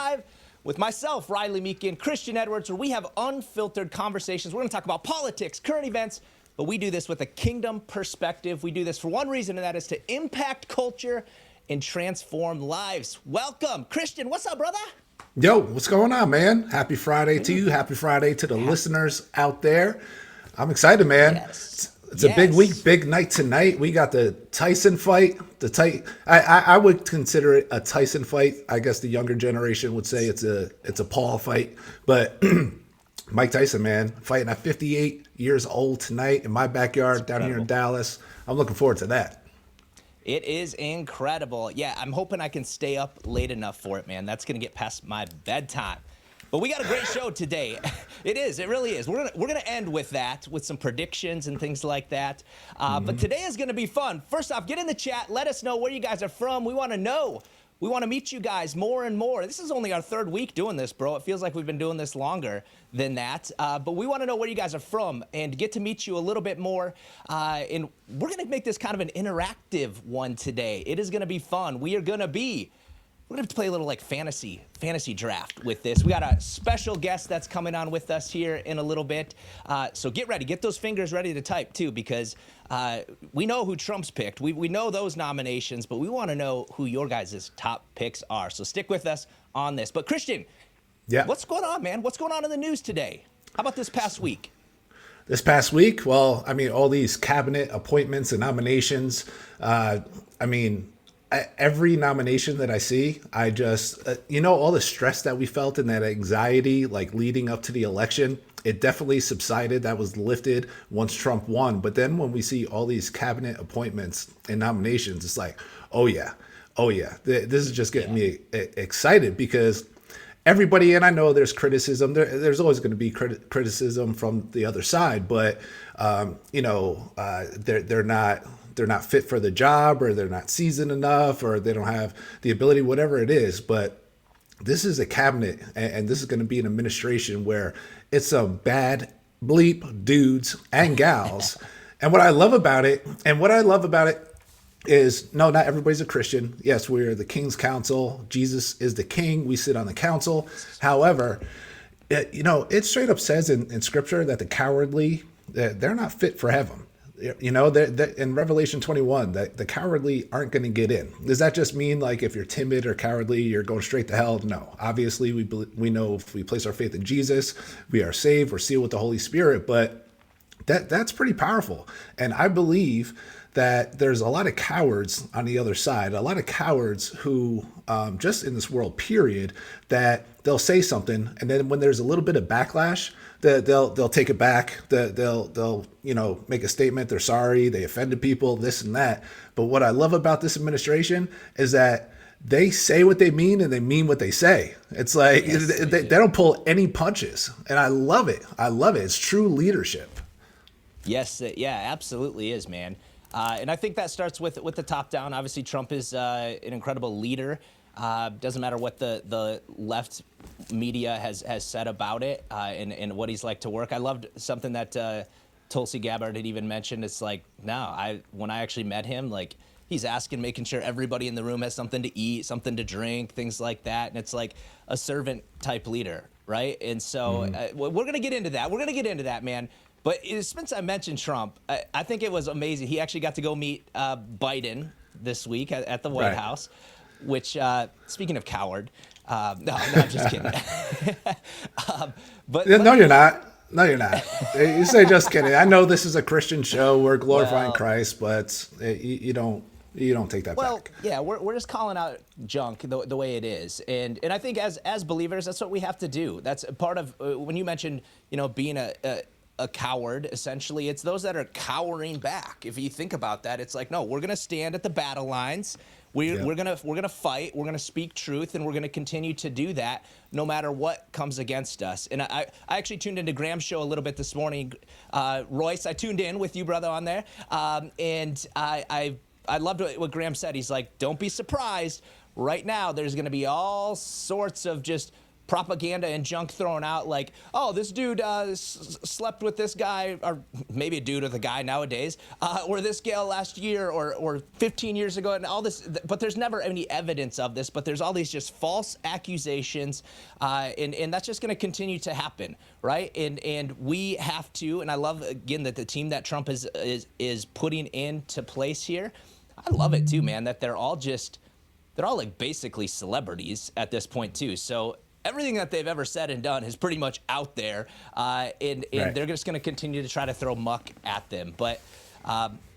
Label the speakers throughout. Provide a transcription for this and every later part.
Speaker 1: Live with myself, Riley Meekin, Christian Edwards, where we have unfiltered conversations. We're going to talk about politics, current events, but we do this with a kingdom perspective. We do this for one reason, and that is to impact culture and transform lives. Welcome. Christian, what's up, brother?
Speaker 2: Yo, what's going on, man? Happy Friday to you. Happy Friday to the listeners out there. I'm excited, man.
Speaker 1: Yes.
Speaker 2: It's a big week, big night tonight. We got the Tyson fight. I would consider it a Tyson fight. I guess the younger generation would say it's a Paul fight. But Mike Tyson, man, fighting at 58 years old tonight in my backyard down here in Dallas. I'm looking forward to that.
Speaker 1: It is incredible. Yeah, I'm hoping I can stay up late enough for it, man. That's going to get past my bedtime. But we got a great show today. It really is. We're gonna end with that, with some predictions and things like that. But today is gonna be fun. First off, get in the chat. Let us know where you guys are from. We want to know. We want to meet you guys more and more. This is only our third week doing this, bro. It feels like we've been doing this longer than that. But we want to know where you guys are from and get to meet you a little bit more. And we're gonna make this kind of an interactive one today. It is gonna be fun. We're gonna play a little like fantasy draft with this. We got a special guest that's coming on with us here in a little bit. So get ready. Get those fingers ready to type too, because we know who Trump's picked. We know those nominations, but we want to know who your guys' top picks are. So stick with us on this. But Christian, what's going on, man? What's going on in the news today? How about this past week?
Speaker 2: This past week? Well, I mean, all these cabinet appointments and nominations. Every nomination that I see, I just, all the stress that we felt and that anxiety, like leading up to the election, it definitely subsided. That was lifted once Trump won. But then when we see all these cabinet appointments and nominations, it's like, oh yeah. This is just getting me excited because everybody, and I know there's criticism. There's always going to be criticism from the other side, but they're not fit for the job, or they're not seasoned enough, or they don't have the ability, whatever it is. But this is a cabinet, and this is going to be an administration where it's some bad bleep dudes and gals. And what I love about it is, no, not everybody's a Christian. Yes, we're the King's Council. Jesus is the king. We sit on the council. However, it straight up says in scripture that the cowardly, they're not fit for heaven. In Revelation 21, that the cowardly aren't going to get in. Does that just mean like if you're timid or cowardly, you're going straight to hell? No. Obviously, we know if we place our faith in Jesus, we are saved, we're sealed with the Holy Spirit. But that's pretty powerful. And I believe that there's a lot of cowards on the other side, a lot of cowards who, just in this world, period, that they'll say something, and then when there's a little bit of backlash, they'll take it back. They'll make a statement. They're sorry. They offended people. This and that. But what I love about this administration is that they say what they mean and they mean what they say. It's like they don't pull any punches, and I love it. It's true leadership.
Speaker 1: Yes, yeah, absolutely is, man. And I think that starts with the top down. Obviously, Trump is an incredible leader. Doesn't matter what the left media has said about it and what he's like to work. I loved something that Tulsi Gabbard had even mentioned. It's like, when I actually met him, like he's making sure everybody in the room has something to eat, something to drink, things like that. And it's like a servant type leader, right? And so we're going to get into that. We're going to get into that, man. But since I mentioned Trump, I think it was amazing. He actually got to go meet Biden this week at the White House. Which, speaking of coward, no, I'm just kidding.
Speaker 2: No, you're not. No, you're not. You say just kidding. I know this is a Christian show. We're glorifying Christ, but you don't take that back.
Speaker 1: Well, yeah, we're just calling out junk the way it is, and I think as believers, that's what we have to do. That's part of when you mentioned being a coward. Essentially, it's those that are cowering back. If you think about that, it's like, no, we're gonna stand at the battle lines. We're gonna fight. We're gonna speak truth, and we're gonna continue to do that no matter what comes against us. And I actually tuned into Graham's show a little bit this morning. Royce, I tuned in with you, brother, on there, and I loved what Graham said. He's like, don't be surprised. Right now, there's gonna be all sorts of just propaganda and junk thrown out like, oh, this dude slept with this guy, or maybe a dude with a guy nowadays, or this gal last year or 15 years ago, and all this, but there's never any evidence of this, but there's all these just false accusations, and that's just going to continue to happen, right? And we have to, and I love, again, that the team that Trump is putting into place here, I love it too, man, that they're all like basically celebrities at this point too. So everything that they've ever said and done is pretty much out there, and
Speaker 2: Right.
Speaker 1: they're just going to continue to try to throw muck at them. But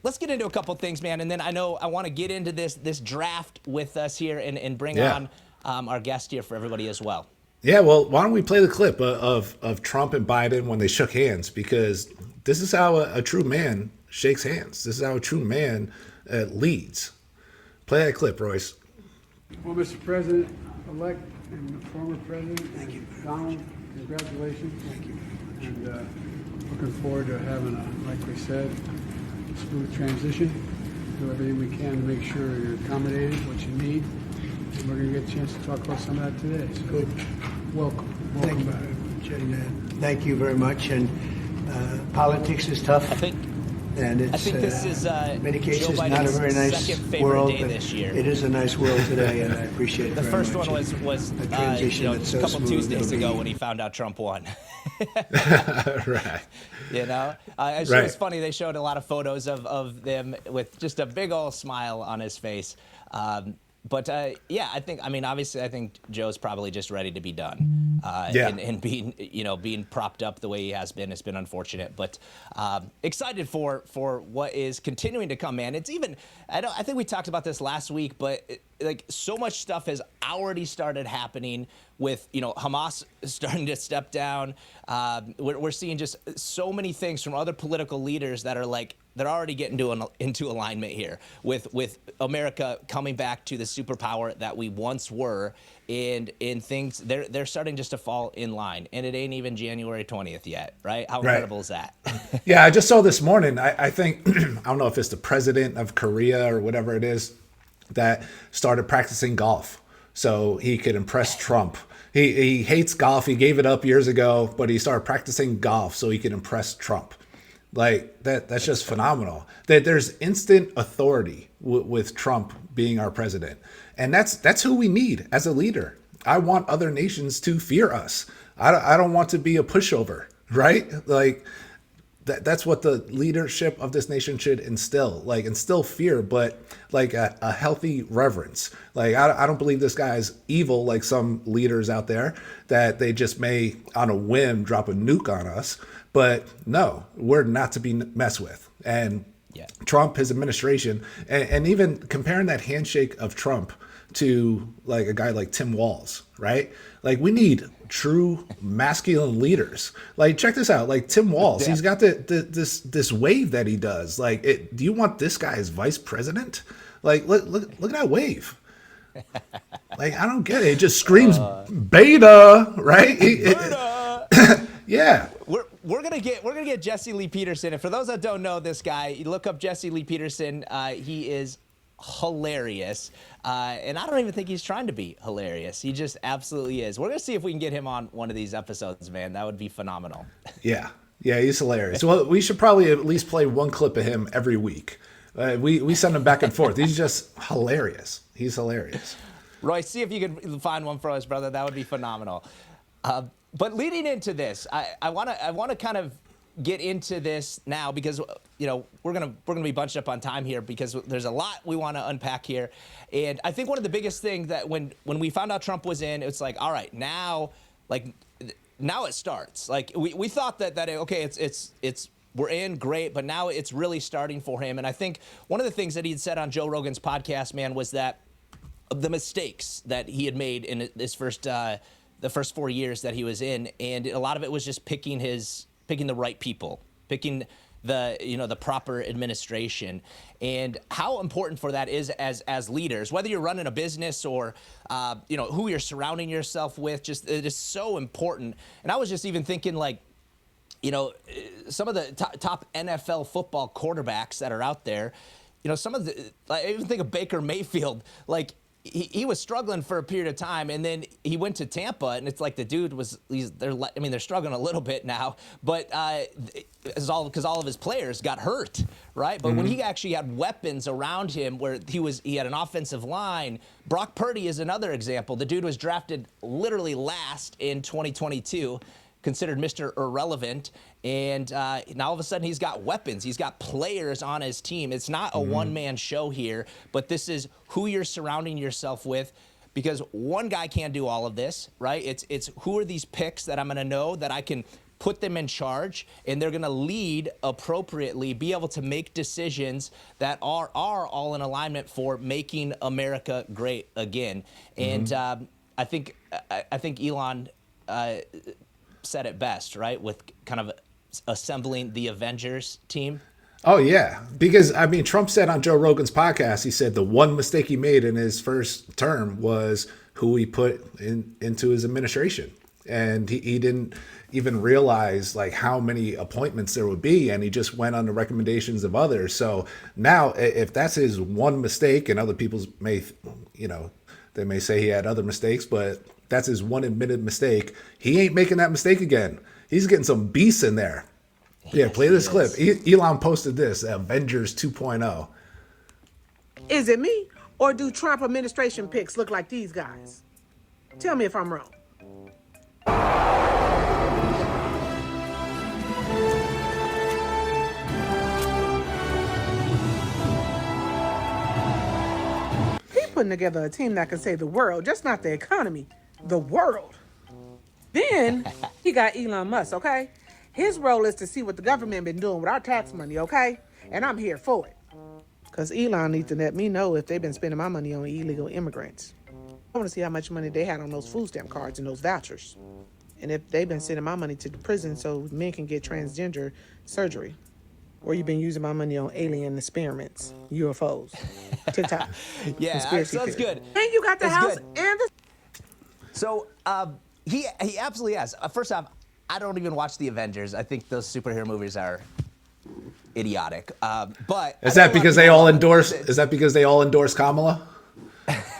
Speaker 1: let's get into a couple things, man, and then I want to get into this draft with us here and bring
Speaker 2: Yeah.
Speaker 1: on our guest here for everybody as well.
Speaker 2: Yeah, well, why don't we play the clip of Trump and Biden when they shook hands? Because this is how a true man shakes hands. This is how a true man leads. Play that clip, Royce.
Speaker 3: Well, Mr. President-elect and former President, Donald, congratulations. Thank you. And looking forward to having like we said, smooth transition. Do everything we can to make sure you're accommodated, what you need. And we're going to get a chance to talk about some of that today. So
Speaker 4: Good.
Speaker 3: welcome
Speaker 4: Thank you.
Speaker 3: back.
Speaker 4: And, thank you very much. And politics is tough.
Speaker 1: I think
Speaker 4: And it's,
Speaker 1: this is
Speaker 4: many cases,
Speaker 1: Joe
Speaker 4: not a
Speaker 1: Biden's
Speaker 4: very nice
Speaker 1: second favorite
Speaker 4: world,
Speaker 1: day
Speaker 4: but
Speaker 1: this year.
Speaker 4: it is a nice world today, and I appreciate it
Speaker 1: The
Speaker 4: very
Speaker 1: first
Speaker 4: much.
Speaker 1: one was
Speaker 4: A transition that's
Speaker 1: a
Speaker 4: so
Speaker 1: couple
Speaker 4: smooth,
Speaker 1: Tuesdays
Speaker 4: it'll
Speaker 1: ago
Speaker 4: be-
Speaker 1: when he found out Trump won.
Speaker 2: Right.
Speaker 1: It was
Speaker 2: Right.
Speaker 1: funny. They showed a lot of photos of them with just a big old smile on his face. But yeah, I think Joe's probably just ready to be done.
Speaker 2: Yeah.
Speaker 1: And being propped up the way he has been, it's been unfortunate. But excited for what is continuing to come, man. It's even, I think we talked about this last week, but like so much stuff has already started happening with, Hamas starting to step down. We're seeing just so many things from other political leaders that are like, they're already getting into alignment here with America coming back to the superpower that we once were, and things they're starting just to fall in line, and it ain't even January 20th yet, right? How incredible is that?
Speaker 2: Yeah, I just saw this morning. I think I don't know if it's the president of Korea or whatever it is that started practicing golf so he could impress Trump. He hates golf. He gave it up years ago, but he started practicing golf so he could impress Trump. Like that's just phenomenal. That there's instant authority with Trump being our president, and that's who we need as a leader. I want other nations to fear us. I don't want to be a pushover, right? Like that's what the leadership of this nation should instill fear, but like a healthy reverence. Like I don't believe this guy is evil like some leaders out there that they just may on a whim drop a nuke on us. But no, we're not to be messed with. And
Speaker 1: Yeah.
Speaker 2: Trump, his administration, and even comparing that handshake of Trump to like a guy like Tim Walz, right? Like we need true masculine leaders. Like check this out, like Tim Walz, he's got this wave that he does. Like, do you want this guy as vice president? Like look at that wave. Like I don't get it. It just screams beta, right? Yeah.
Speaker 1: We're gonna get Jesse Lee Peterson, and for those that don't know this guy, you look up Jesse Lee Peterson. He is hilarious, and I don't even think he's trying to be hilarious. He just absolutely is. We're gonna see if we can get him on one of these episodes, man. That would be phenomenal.
Speaker 2: Yeah, he's hilarious. Well, we should probably at least play one clip of him every week. We send him back and forth. He's just hilarious. He's hilarious.
Speaker 1: Roy, see if you could find one for us, brother. That would be phenomenal. But leading into this, I want to kind of get into this now because we're gonna be bunched up on time here because there's a lot we want to unpack here, and I think one of the biggest things that when we found out Trump was in, it's like, all right, now it starts. Like we thought that okay, it's we're in, great, but now it's really starting for him. And I think one of the things that he had said on Joe Rogan's podcast, man, was that the mistakes that he had made in his the first 4 years that he was in, and a lot of it was just picking the right people, picking the proper administration, and how important for that is as leaders, whether you're running a business or who you're surrounding yourself with. Just it is so important. And I was just even thinking some of the top NFL football quarterbacks that are out there, some of the, I even think of Baker Mayfield, like he was struggling for a period of time, and then he went to Tampa, and it's like the dude was they're struggling a little bit now, but it's all because all of his players got hurt, right? But when he actually had weapons around him, where he had an offensive line. Brock Purdy is another example. The dude was drafted literally last in 2022. Considered Mr. Irrelevant, and now all of a sudden he's got weapons. He's got players on his team. It's not a one-man show here, but this is who you're surrounding yourself with, because one guy can't do all of this, right? It's who are these picks that I'm going to know that I can put them in charge, and they're going to lead appropriately, be able to make decisions that are all in alignment for making America great again. And I think Elon said it best, right? With kind of assembling the Avengers team.
Speaker 2: Oh yeah, because I mean, Trump said on Joe Rogan's podcast, he said the one mistake he made in his first term was who he put into his administration, and he didn't even realize like how many appointments there would be, and he just went on the recommendations of others. So now, if that's his one mistake, and other people's may, they may say he had other mistakes, but that's his one admitted mistake. He ain't making that mistake again. He's getting some beasts in there. Yeah, play this clip. Elon posted this, Avengers 2.0.
Speaker 5: Is it me, or do Trump administration picks look like these guys? Tell me if I'm wrong. He's putting together a team that can save the world, just not the economy, the world. Then he got Elon Musk, okay? His role is to see what the government been doing with our tax money, okay? And I'm here for it. Because Elon needs to let me know if they've been spending my money on illegal immigrants. I want to see how much money they had on those food stamp cards and those vouchers. And if they've been sending my money to the prison so men can get transgender surgery. Or you've been using my money on alien experiments, UFOs, TikTok.
Speaker 1: Yeah,
Speaker 5: conspiracy
Speaker 1: sounds
Speaker 5: theory.
Speaker 1: good.
Speaker 5: And you got the
Speaker 1: That's
Speaker 5: house
Speaker 1: good.
Speaker 5: and the...
Speaker 1: So he absolutely has. First off, I don't even watch the Avengers. I think those superhero movies are idiotic. But
Speaker 2: Is that because they all endorse? Is that because they all endorse Kamala?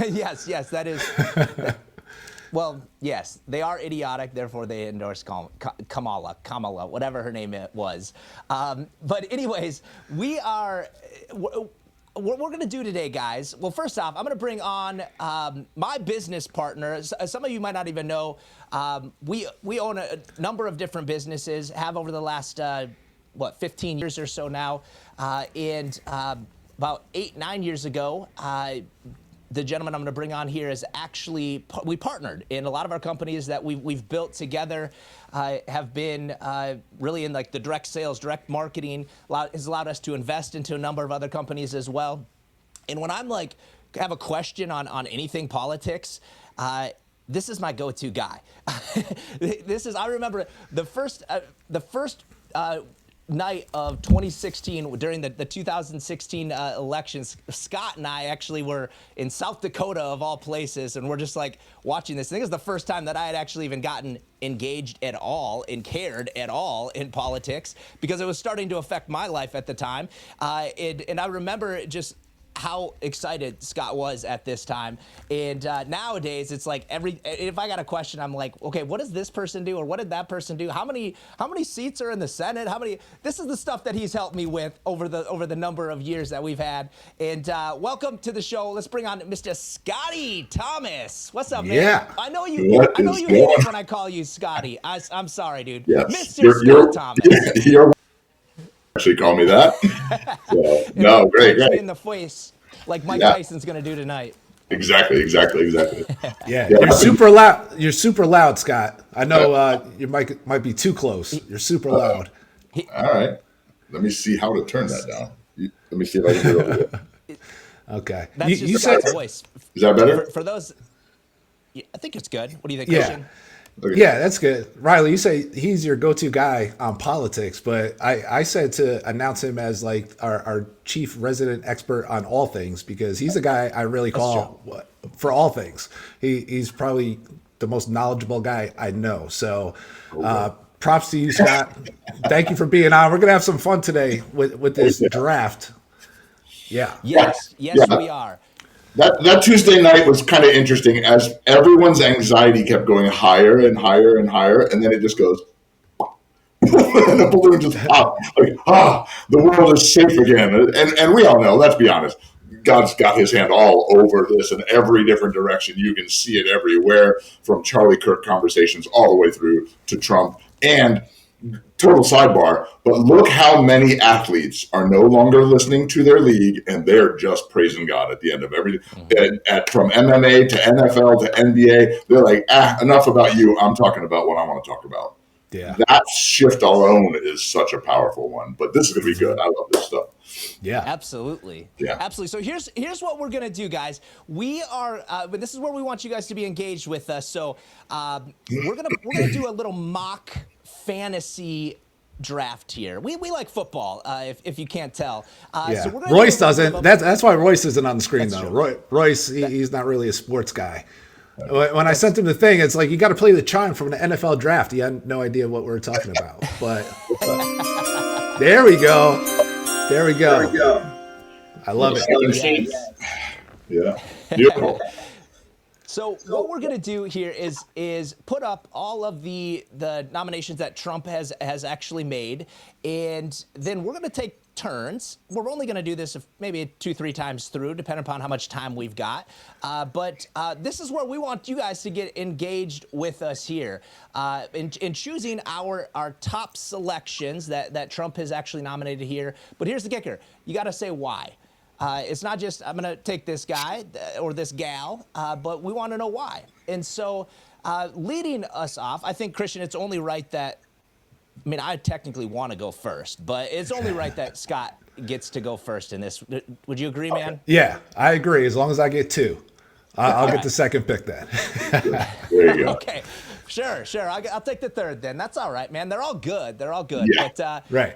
Speaker 1: yes, that is. Well, yes, they are idiotic. Therefore, they endorse Kamala, whatever her name was. But anyways, we are. What we're going to do today, guys, well, first off, I'm going to bring on my business partner. Some of you might not even know, we own a number of different businesses, have over the last, 15 years or so now. And about 8-9 years ago, the gentleman I'm going to bring on here is actually, we partnered in a lot of our companies that we've built together, have been really in like the direct sales, direct marketing, has allowed us to invest into a number of other companies as well. And when I'm like, have a question on anything politics, this is my go-to guy. I remember the first night of 2016 during the 2016 elections, Scott and I actually were in South Dakota of all places, and we're just like watching this. I think it was the first time that I had actually even gotten engaged at all and cared at all in politics, because it was starting to affect my life at the time. And I remember just how excited Scott was at this time. And nowadays it's like if I got a question, I'm like, okay, what does this person do, or what did that person do? How many seats are in the Senate? This is the stuff that he's helped me with over the number of years that we've had. And welcome to the show. Let's bring on Mr. Scotty Thomas. What's up, man?
Speaker 2: Yeah.
Speaker 1: I know you hate it when I call you Scotty. I'm sorry, dude.
Speaker 6: Yes.
Speaker 1: Mr. Scott Thomas.
Speaker 6: You're actually call me that. So, no, great.
Speaker 1: Me in the face like Mike Tyson's gonna do tonight.
Speaker 6: Exactly.
Speaker 2: Yeah, you're super loud. You're super loud, Scott. I know your mic might be too close. You're super loud.
Speaker 6: All right. Let me see how to turn that down. Let me see if I can do it over there.
Speaker 2: Okay.
Speaker 1: That's
Speaker 2: You
Speaker 1: just
Speaker 2: said
Speaker 1: Scott's voice.
Speaker 6: Is that better?
Speaker 1: For those, yeah, I think it's good. What do you think,
Speaker 2: Yeah.
Speaker 1: Christian?
Speaker 6: Okay.
Speaker 2: Yeah, that's good. Riley, you say he's your go-to guy on politics, but I said to announce him as like our chief resident expert on all things, because he's the guy I really call for all things. He's probably the most knowledgeable guy I know. So props to you, Scott. Thank you for being on. We're going to have some fun today with this draft. Yeah.
Speaker 1: Yes,
Speaker 6: Yeah.
Speaker 1: we are.
Speaker 6: That Tuesday night was kind of interesting as everyone's anxiety kept going higher and higher and higher, and then it just goes, and the balloon just popped. Like, the world is safe again. And we all know, let's be honest, God's got his hand all over this in every different direction. You can see it everywhere, from Charlie Kirk conversations all the way through to Trump. And total sidebar, but look how many athletes are no longer listening to their league, and they're just praising God at the end of everything. From MMA to NFL to NBA, they're like, enough about you. I'm talking about what I want to talk about.
Speaker 2: Yeah.
Speaker 6: That shift alone is such a powerful one. But this is going to be good. I love this stuff.
Speaker 2: Yeah.
Speaker 1: Absolutely.
Speaker 6: Yeah.
Speaker 1: Absolutely. So here's what we're going to do, guys. We are, but this is where we want you guys to be engaged with us. So we're going to do a little mock fantasy draft here. We like football, if you can't tell.
Speaker 2: Yeah.
Speaker 1: So we're gonna
Speaker 2: Royce
Speaker 1: do a little
Speaker 2: doesn't.
Speaker 1: bit of
Speaker 2: That's why Royce isn't on the screen,
Speaker 1: That's
Speaker 2: though.
Speaker 1: true.
Speaker 2: Royce, he's not really a sports guy. When I sent him the thing, it's like, you got to play the chime from the NFL draft. He had no idea what we were talking about. But there we go. There we go. I love it.
Speaker 6: Yeah. Beautiful.
Speaker 1: So what we're gonna do here is put up all of the nominations that Trump has actually made, and then we're gonna take turns. We're only gonna do this maybe 2-3 times through, depending upon how much time we've got. But this is where we want you guys to get engaged with us here in choosing our top selections that Trump has actually nominated here. But here's the kicker: you got to say why. It's not just, I'm going to take this guy or this gal, but we want to know why. And so leading us off, I think, Christian, it's only right that, I mean, I technically want to go first, but it's only right that Scott gets to go first in this. Would you agree, man?
Speaker 2: Yeah, I agree. As long as I get 2, I'll get the second pick then.
Speaker 6: There you go.
Speaker 1: Okay, sure. I'll take the third then. That's all right, man. They're all good.
Speaker 6: Yeah.
Speaker 1: But,
Speaker 2: Right.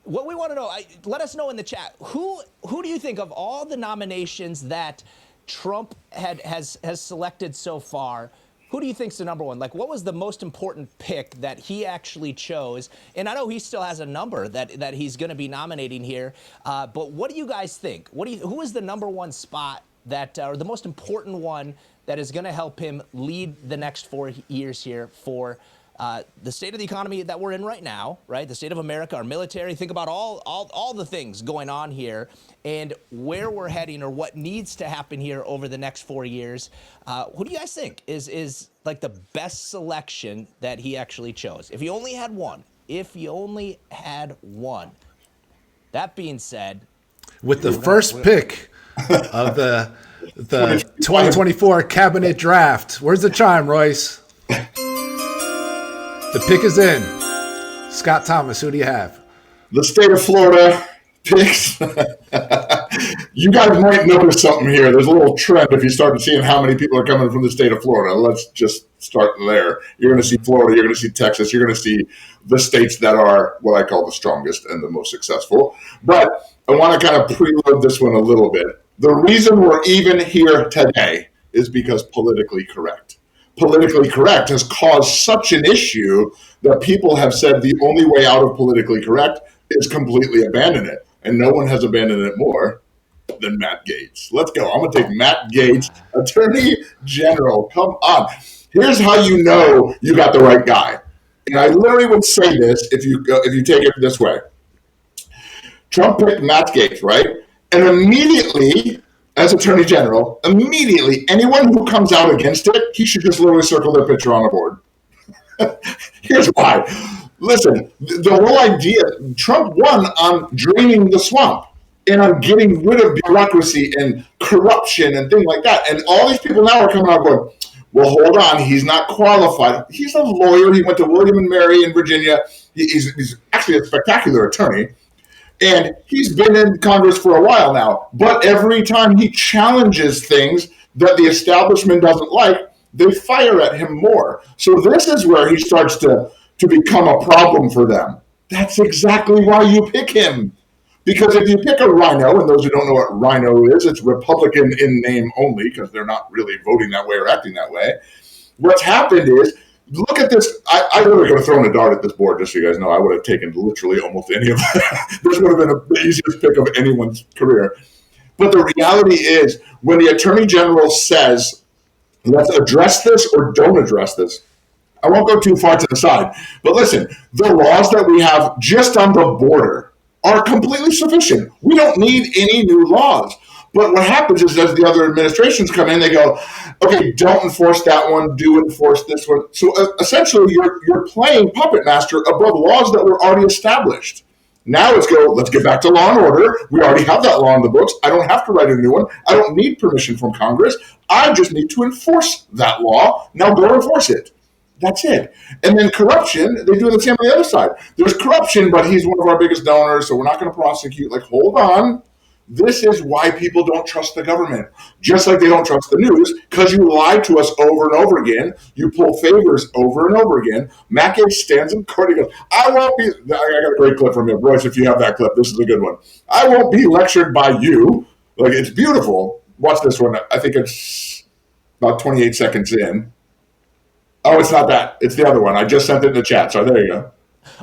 Speaker 1: what we want to know, let us know in the chat, who do you think of all the nominations that Trump has selected so far, who do you think's the number one? Like, what was the most important pick that he actually chose? And I know he still has a number that he's going to be nominating here, but what do you guys think? Who is the number one spot or the most important one that is going to help him lead the next 4 years here for the state of the economy that we're in right now, right? The state of America, our military. Think about all the things going on here and where we're heading or what needs to happen here over the next 4 years. Who do you guys think is like the best selection that he actually chose? If you only had one. That being said,
Speaker 2: With the first pick of the 2024 cabinet draft, where's the chime, Royce? The pick is in. Scott Thomas, who do you have?
Speaker 6: The state of Florida picks. You guys might notice something here. There's a little trend if you start seeing how many people are coming from the state of Florida. Let's just start there. You're going to see Florida. You're going to see Texas. You're going to see the states that are what I call the strongest and the most successful. But I want to kind of preload this one a little bit. The reason we're even here today is because politically correct. Politically correct has caused such an issue that people have said the only way out of politically correct is completely abandon it. And no one has abandoned it more than Matt Gaetz. Let's go. I'm going to take Matt Gaetz, Attorney General. Come on. Here's how you know you got the right guy. And I literally would say this if you take it this way. Trump picked Matt Gaetz, right? And immediately, as Attorney General, anyone who comes out against it, he should just literally circle their picture on the board. Here's why. Listen, the whole idea, Trump won on draining the swamp and on getting rid of bureaucracy and corruption and things like that. And all these people now are coming out going, well, hold on, he's not qualified. He's a lawyer. He went to William and Mary in Virginia. He's actually a spectacular attorney. And he's been in Congress for a while now. But every time he challenges things that the establishment doesn't like, they fire at him more. So this is where he starts to become a problem for them. That's exactly why you pick him. Because if you pick a rhino, and those who don't know what rhino is, it's Republican in name only, because they're not really voting that way or acting that way. What's happened is, look at this. I literally could have thrown a dart at this board, just so you guys know. I would have taken literally almost any of them. This would have been the easiest pick of anyone's career. But the reality is, when the Attorney General says, let's address this or don't address this, I won't go too far to the side. But listen, the laws that we have just on the border are completely sufficient. We don't need any new laws. But what happens is, as the other administrations come in, they go, okay, don't enforce that one, do enforce this one. So essentially, you're playing puppet master above laws that were already established. Now let's get back to law and order. We already have that law in the books. I don't have to write a new one. I don't need permission from Congress. I just need to enforce that law. Now go enforce it. That's it. And then corruption, they do the same on the other side. There's corruption, but he's one of our biggest donors, so we're not going to prosecute. Like, hold on. This is why people don't trust the government, just like they don't trust the news, because you lie to us over and over again. You pull favors over and over again. Matt Gaetz stands in court and goes, I won't be, I got a great clip from him. Royce, if you have that clip, this is a good one. I won't be lectured by you. Like, it's beautiful. Watch this one. I think it's about 28 seconds in. Oh, it's not that. It's the other one. I just sent it in the chat, so there you go.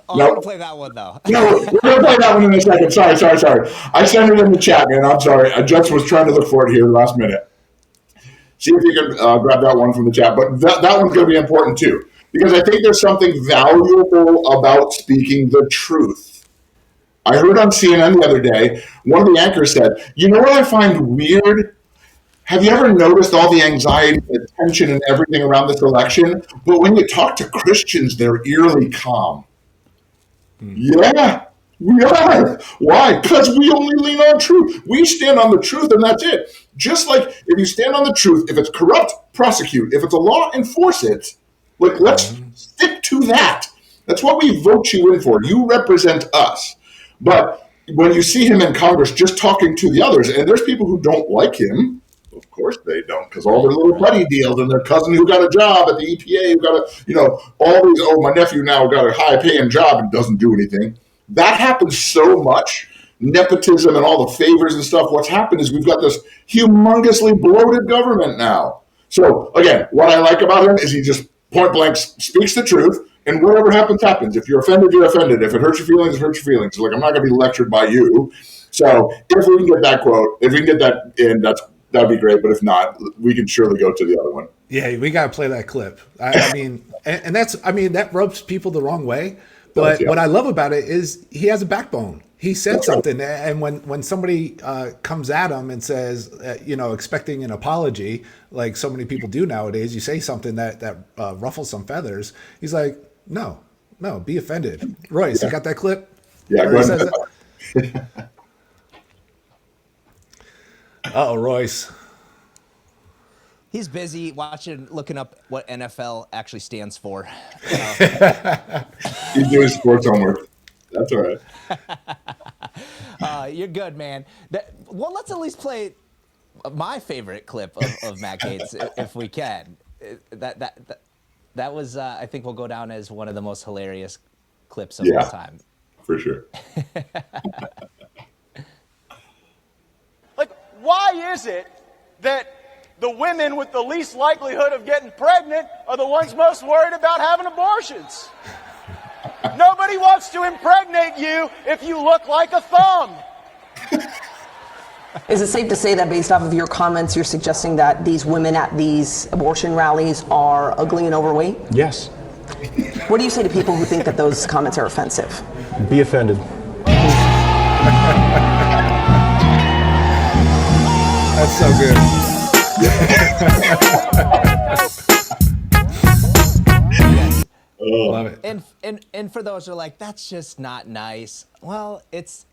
Speaker 1: Oh, I'm gonna play that one though.
Speaker 6: No, we're gonna play that one in a second. Sorry. I sent it in the chat, man. I'm sorry. I just was trying to look for it here last minute. See if you can grab that one from the chat. But that one's gonna be important too, because I think there's something valuable about speaking the truth. I heard on CNN the other day, one of the anchors said, "You know what I find weird? Have you ever noticed all the anxiety, the tension, and everything around this election? But when you talk to Christians, they're eerily calm." Yeah, we are. Why? Because we only lean on truth. We stand on the truth, and that's it. Just like if you stand on the truth, if it's corrupt, prosecute. If it's a law, enforce it. Like, let's stick to that. That's what we vote you in for. You represent us. But when you see him in Congress just talking to the others, and there's people who don't like him, of course they don't, because all their little buddy deals and their cousin who got a job at the EPA, who got all these, my nephew now got a high paying job and doesn't do anything. That happens so much. Nepotism and all the favors and stuff. What's happened is we've got this humongously bloated government now. So again, what I like about him is he just point blank speaks the truth, and whatever happens, happens. If you're offended, you're offended. If it hurts your feelings, it hurts your feelings. Like, I'm not going to be lectured by you. So if we can get that quote, if we can get that in, that'd be great. But if not, we can surely go to the other one.
Speaker 2: Yeah, we got to play that clip. I mean, and that rubs people the wrong way. But what I love about it is he has a backbone. He said something, and when somebody comes at him and says, expecting an apology, like so many people do nowadays, you say something that ruffles some feathers. He's like, no, be offended. Royce, you got that clip?
Speaker 6: Yeah, go ahead.
Speaker 2: Royce.
Speaker 1: He's busy looking up what NFL actually stands for.
Speaker 6: He's doing sports homework. That's all right.
Speaker 1: You're good, man. Let's at least play my favorite clip of Matt Gaetz, if we can. That was, I think, will go down as one of the most hilarious clips of all time.
Speaker 6: For sure.
Speaker 7: Like, why is it that the women with the least likelihood of getting pregnant are the ones most worried about having abortions? Nobody wants to impregnate you if you look like a thumb.
Speaker 8: Is it safe to say that based off of your comments, you're suggesting that these women at these abortion rallies are ugly and overweight?
Speaker 9: Yes.
Speaker 8: What do you say to people who think that those comments are offensive?
Speaker 9: Be offended.
Speaker 2: That's so good. Love it.
Speaker 1: And for those who are like, that's just not nice. Well, it's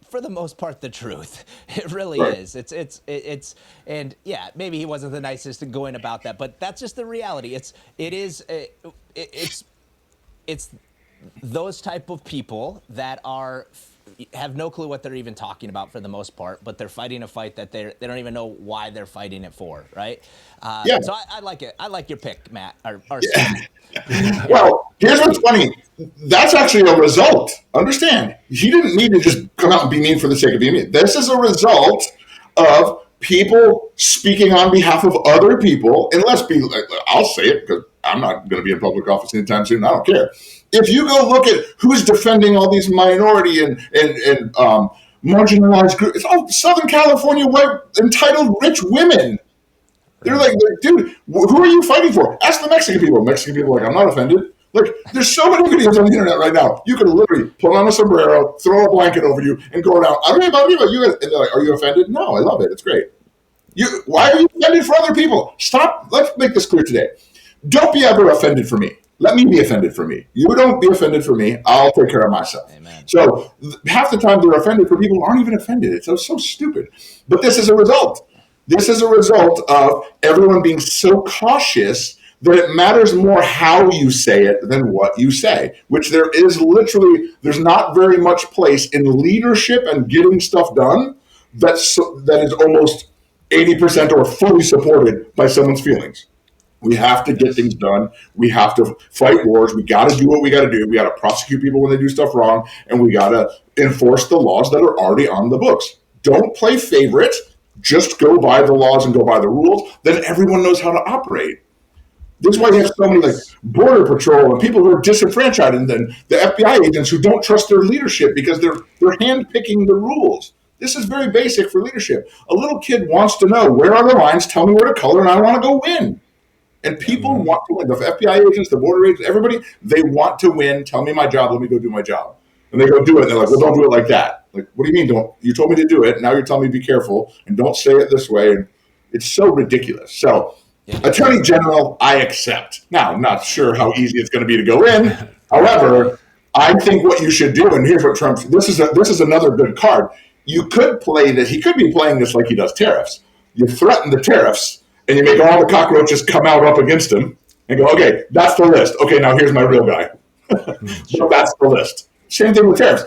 Speaker 1: for the most part the truth. It really is. It's and yeah, maybe he wasn't the nicest in going about that, but that's just the reality. It's those type of people that have no clue what they're even talking about for the most part, but they're fighting a fight that they don't even know why they're fighting it for, right? So I like it. I like your pick, Matt.
Speaker 6: Well, here's what's funny. That's actually a result. Understand, he didn't need to just come out and be mean for the sake of being mean. This is a result of people speaking on behalf of other people. And I'll say it because I'm not going to be in public office anytime soon. I don't care. If you go look at who's defending all these minority and marginalized group. It's all Southern California white entitled rich women. They're like, dude, who are you fighting for? Ask the Mexican people. Mexican people are like, I'm not offended. Like, there's so many videos on the internet right now. You can literally put on a sombrero, throw a blanket over you, and go around. I don't know about you, but you. And they're like, are you offended? No, I love it. It's great. Why are you offended for other people? Stop. Let's make this clear today. Don't be ever offended for me. Let me be offended for me. You don't be offended for me. I'll take care of myself.
Speaker 1: Amen.
Speaker 6: So half the time they're offended for people who aren't even offended. It's so stupid. But this is a result. This is a result of everyone being so cautious that it matters more how you say it than what you say, which there's not very much place in leadership and getting stuff done that is almost 80% or fully supported by someone's feelings. We have to get things done. We have to fight wars. We got to do what we got to do. We got to prosecute people when they do stuff wrong, and we got to enforce the laws that are already on the books. Don't play favorite. Just go by the laws and go by the rules. Then everyone knows how to operate. This is why you have so many like border patrol and people who are disenfranchised, and then the FBI agents who don't trust their leadership because they're handpicking the rules. This is very basic for leadership. A little kid wants to know, where are the lines? Tell me where to color, and I want to go win. And people want to win. The FBI agents, the border agents, everybody, they want to win. Tell me my job. Let me go do my job. And they go do it. And they're like, well, don't do it like that. Like, what do you mean? You told me to do it. Now you're telling me to be careful and don't say it this way. And it's so ridiculous. So, Attorney General, I accept. Now, I'm not sure how easy it's going to be to go in. However, I think what you should do, and here's what this is another good card. You could play this. He could be playing this like he does tariffs. You threaten the tariffs, and you make all the cockroaches come out up against him and go, okay, that's the list. Okay, now here's my real guy. So that's the list. Same thing with tariffs.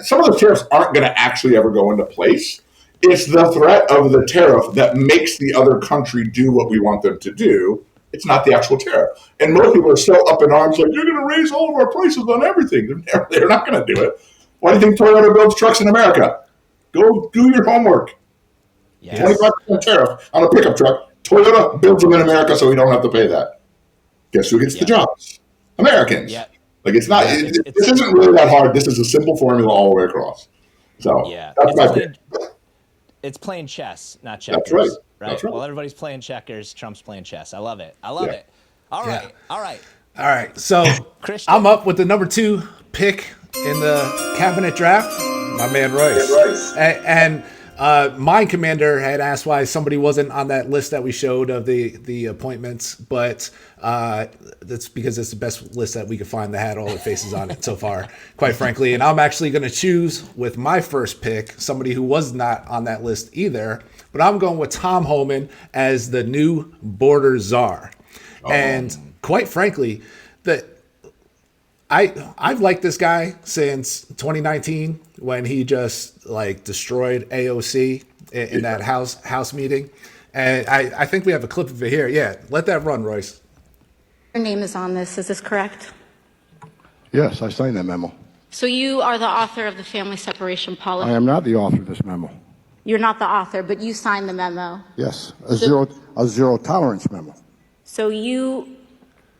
Speaker 6: Some of the tariffs aren't going to actually ever go into place. It's the threat of the tariff that makes the other country do what we want them to do. It's not the actual tariff. And most people are so up in arms, like, you're going to raise all of our prices on everything. They're not going to do it. Why do you think Toyota builds trucks in America? Go do your homework. Yes. 25% tariff on a pickup truck. Toyota builds them in America so we don't have to pay that. Guess who gets the jobs? Americans. Yep. Like, it's not. This isn't really that hard. This is a simple formula all the way across. So that's my pick.
Speaker 1: It's playing chess, not checkers.
Speaker 6: That's right.
Speaker 1: Right?
Speaker 6: That's right.
Speaker 1: While everybody's playing checkers, Trump's playing chess. I love it. I love it. All right.
Speaker 2: So
Speaker 1: Christian.
Speaker 2: I'm up with the number 2 pick in the cabinet draft, my man Royce. And Mind Commander had asked why somebody wasn't on that list that we showed of the appointments, but that's because it's the best list that we could find that had all the faces on it so far, quite frankly. And I'm actually going to choose with my first pick somebody who was not on that list either, but I'm going with Tom Homan as the new border czar. And quite frankly, I've liked this guy since 2019 when he just like destroyed AOC in that house meeting. And I think we have a clip of it here. Yeah, let that run, Royce.
Speaker 9: Your name is on this. Is this correct?
Speaker 10: Yes, I signed that memo.
Speaker 9: So you are the author of the family separation policy?
Speaker 10: I am not the author of this memo.
Speaker 9: You're not the author, but you signed the memo.
Speaker 10: Yes, a zero tolerance memo.
Speaker 9: So you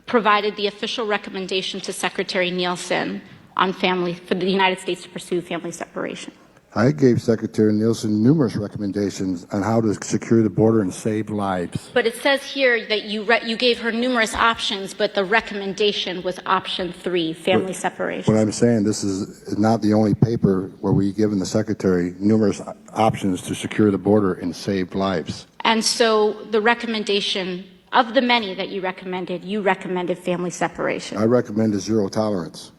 Speaker 9: provided the official recommendation to Secretary Nielsen on for the United States to pursue family separation.
Speaker 10: I gave Secretary Nielsen numerous recommendations on how to secure the border and save lives.
Speaker 9: But it says here that you gave her numerous options, but the recommendation was option 3, family separation.
Speaker 10: What I'm saying, this is not the only paper where we've given the Secretary numerous options to secure the border and save lives.
Speaker 9: And so the recommendation, of the many that you recommended family separation.
Speaker 10: I recommended zero tolerance.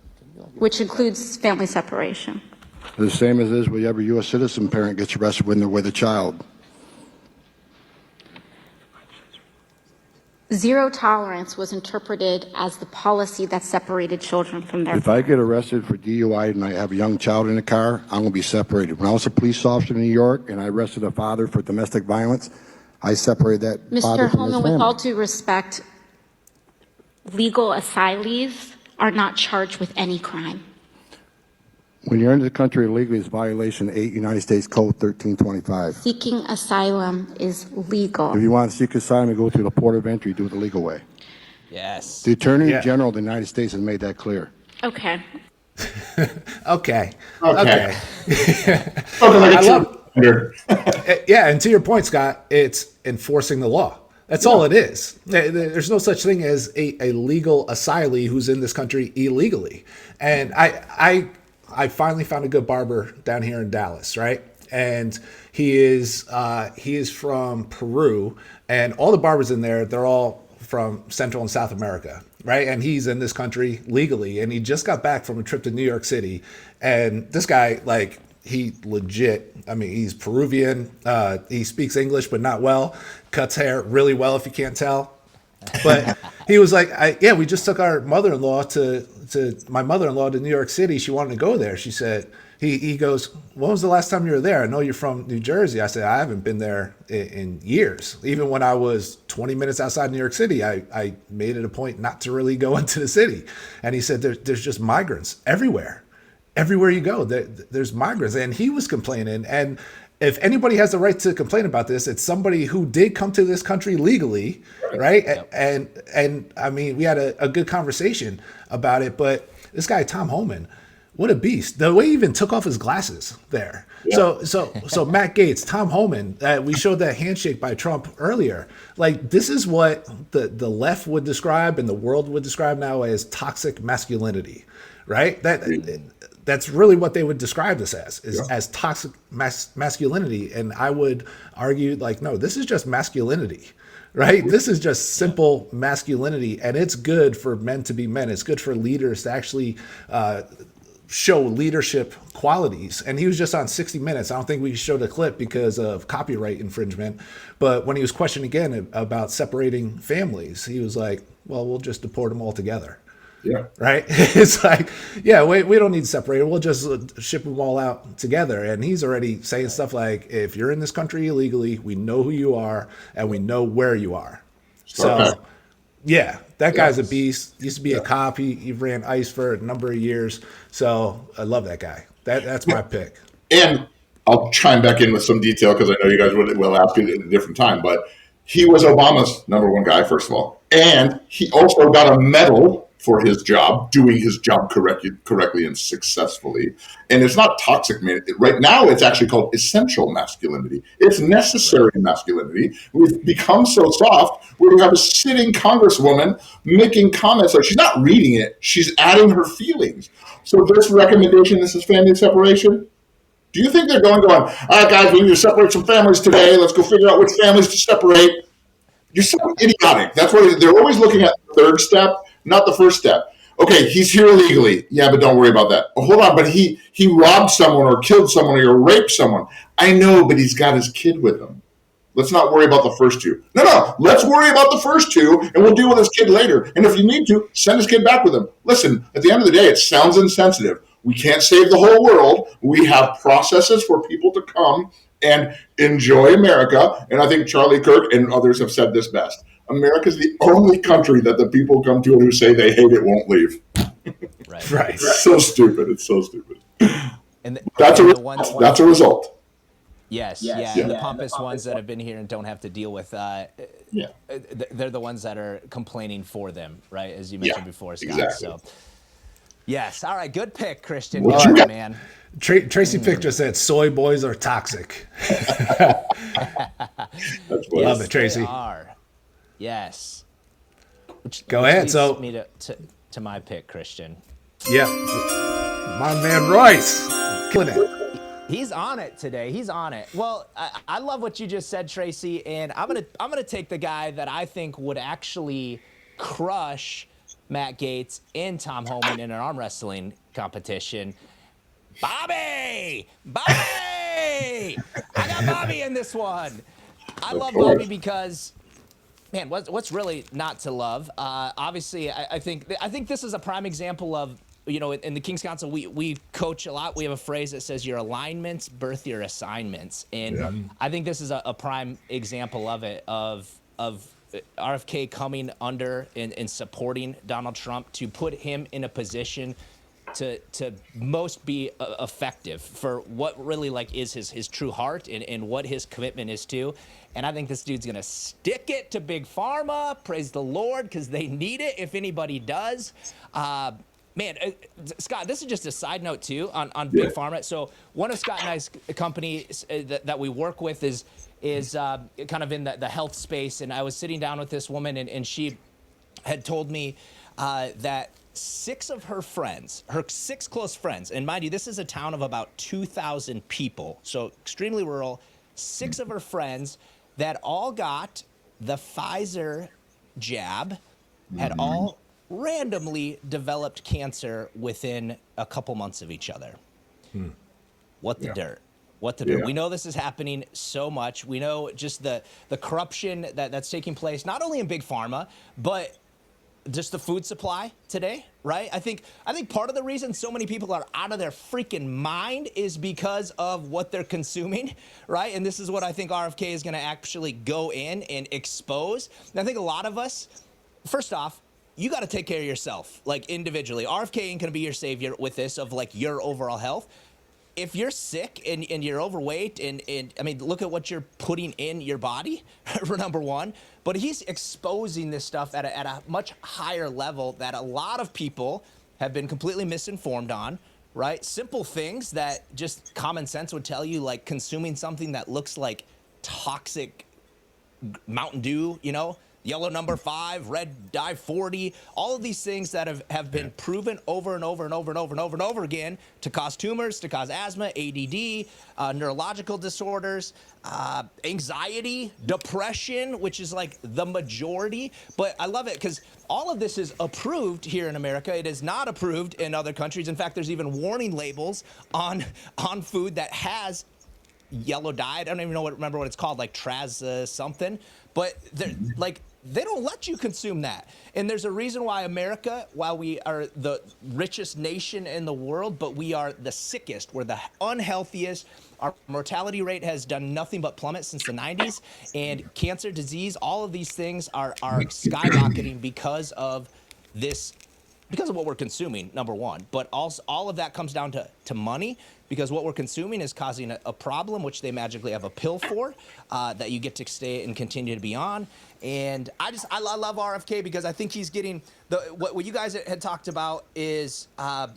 Speaker 9: Which includes family separation.
Speaker 10: The same as is with every U.S. citizen parent gets arrested when they're with a child.
Speaker 9: Zero tolerance was interpreted as the policy that separated children from their
Speaker 10: If I get arrested for DUI and I have a young child in the car, I'm going to be separated. When I was a police officer in New York and I arrested a father for domestic violence, I separated that father from his family.
Speaker 9: Mr. Holman, with all due respect, legal asylees are not charged with any crime.
Speaker 10: When you're in the country illegally, it's violation 8 United States Code 1325.
Speaker 9: Seeking asylum is legal.
Speaker 10: If you want to seek asylum, you go through the port of entry, do it the legal way.
Speaker 1: Yes.
Speaker 10: The Attorney General of the United States has made that clear.
Speaker 9: Okay.
Speaker 2: Okay.
Speaker 6: Okay.
Speaker 2: Okay.
Speaker 6: Spoken like a
Speaker 2: I
Speaker 6: true
Speaker 2: love
Speaker 6: defender.
Speaker 2: Yeah, and to your point, Scott, it's enforcing the law. That's all it is. There's no such thing as a legal asylee who's in this country illegally. And I finally found a good barber down here in Dallas, right? And he is from Peru, and all the barbers in there, they're all from Central and South America, right? And he's in this country legally, and he just got back from a trip to New York City. And this guy, like, he legit, I mean, he's Peruvian. He speaks English, but not well. Cuts hair really well, if you can't tell. But he was like, we just took our mother-in-law to my mother-in-law to New York City. She wanted to go there. She said, he goes, when was the last time you were there? I know you're from New Jersey. I said, I haven't been there in years. Even when I was 20 minutes outside New York City, I made it a point not to really go into the city. And he said, there's just migrants everywhere. Everywhere you go, there's migrants. And he was complaining. And if anybody has the right to complain about this, it's somebody who did come to this country legally, right? Yep. And I mean, we had a good conversation about it. But this guy, Tom Homan, what a beast. The way he even took off his glasses there. Yeah. So Matt Gaetz, Tom Homan, we showed that handshake by Trump earlier. Like, this is what the left would describe and the world would describe now as toxic masculinity, right? That's really what they would describe this as toxic masculinity. And I would argue, like, no, this is just masculinity, right? This is just simple masculinity. And it's good for men to be men. It's good for leaders to actually show leadership qualities. And he was just on 60 Minutes. I don't think we showed a clip because of copyright infringement. But when he was questioned again about separating families, he was like, well, we'll just deport them all together.
Speaker 6: Yeah.
Speaker 2: Right. It's like, yeah, we don't need to separate it. We'll just ship them all out together. And he's already saying stuff like, if you're in this country illegally, we know who you are and we know where you are. So, yeah, that guy's a beast. Used to be a cop. He ran ICE for a number of years. So I love that guy. That's my pick.
Speaker 6: And I'll chime back in with some detail because I know you guys will ask it at a different time. But he was Obama's #1 guy, first of all. And he also got a medal for his job, doing his job correctly and successfully. And it's not toxic, man. Right now, it's actually called essential masculinity. It's necessary masculinity. We've become so soft where we have a sitting congresswoman making comments. Like, she's not reading it. She's adding her feelings. So this recommendation, this is family separation. Do you think they're going, all right, guys, we need to separate some families today. Let's go figure out which families to separate. You're so idiotic. That's why they're always looking at the third step, not the first step. Okay, he's here illegally. Yeah, but don't worry about that. Oh, hold on, but he robbed someone or killed someone or raped someone. I know, but he's got his kid with him. Let's not worry about the first two. No, let's worry about the first two, and we'll deal with his kid later. And if you need to, send his kid back with him. Listen, at the end of the day, it sounds insensitive. We can't save the whole world. We have processes for people to come and enjoy America. And I think Charlie Kirk and others have said this best. America is the only country that the people come to who say they hate it won't leave.
Speaker 2: Right.
Speaker 6: It's so stupid. It's so stupid.
Speaker 1: And
Speaker 6: that's a result.
Speaker 1: Yes.
Speaker 6: Yeah.
Speaker 1: The pompous ones that have been here and don't have to deal with, they're the ones that are complaining for them, right? As you mentioned before, Scott.
Speaker 6: Exactly.
Speaker 1: So, yes. All right. Good pick, Christian.
Speaker 6: What you got?
Speaker 2: Man. Tracy Pick just said soy boys are toxic. Love it, Tracy.
Speaker 1: They are. Yes.
Speaker 2: Go ahead.
Speaker 1: Leads
Speaker 2: so
Speaker 1: me to my pick, Christian.
Speaker 2: Yeah, my man Royce, killing it.
Speaker 1: He's on it today. He's on it. Well, I love what you just said, Tracy, and I'm gonna take the guy that I think would actually crush Matt Gaetz and Tom Homan in an arm wrestling competition. Bobby! I got Bobby in this one. I love Bobby because, man, what's really not to love? Obviously, I think this is a prime example of, you know, in the King's Council, we coach a lot. We have a phrase that says your alignments birth your assignments. And I think this is a prime example of it, of RFK coming under and supporting Donald Trump to put him in a position to most be effective for what really like is his true heart and what his commitment is to. And I think this dude's gonna stick it to Big Pharma. Praise the Lord, because they need it if anybody does. Man, Scott, this is just a side note too on
Speaker 6: Yeah.
Speaker 1: Big Pharma. So one of Scott and I's companies that we work with is kind of in the health space. And I was sitting down with this woman, and she had told me that 6 of her friends, her 6 close friends, and mind you, this is a town of about 2,000 people, so extremely rural, 6 of her friends that all got the Pfizer jab had all randomly developed cancer within a couple months of each other. What the dirt? What the dirt?
Speaker 6: Yeah.
Speaker 1: We know this is happening so much. We know just the corruption that's taking place, not only in Big Pharma, but just the food supply today, right? I think part of the reason so many people are out of their freaking mind is because of what they're consuming, right? And this is what I think RFK is going to actually go in and expose. And I think a lot of us, first off, you got to take care of yourself, like individually. RFK ain't going to be your savior with this of like your overall health. If you're sick and you're overweight and I mean, look at what you're putting in your body, for number one. But he's exposing this stuff at a much higher level that a lot of people have been completely misinformed on, right? Simple things that just common sense would tell you, like consuming something that looks like toxic Mountain Dew, you know, yellow number 5, red dye 40, all of these things that have been proven over and over and over and over and over and over again to cause tumors, to cause asthma, ADD, neurological disorders, anxiety, depression, which is like the majority. But I love it because all of this is approved here in America. It is not approved in other countries. In fact, there's even warning labels on food that has yellow dye. I don't even remember what it's called, like Traz something. But they don't let you consume that. And there's a reason why America, while we are the richest nation in the world, but we are the sickest. We're the unhealthiest. Our mortality rate has done nothing but plummet since the 90s. And cancer, disease, all of these things are skyrocketing because of this, because of what we're consuming, number one. But also all of that comes down to money, because what we're consuming is causing a problem, which they magically have a pill for, that you get to stay and continue to be on. And I love RFK because I think he's getting what you guys had talked about is kind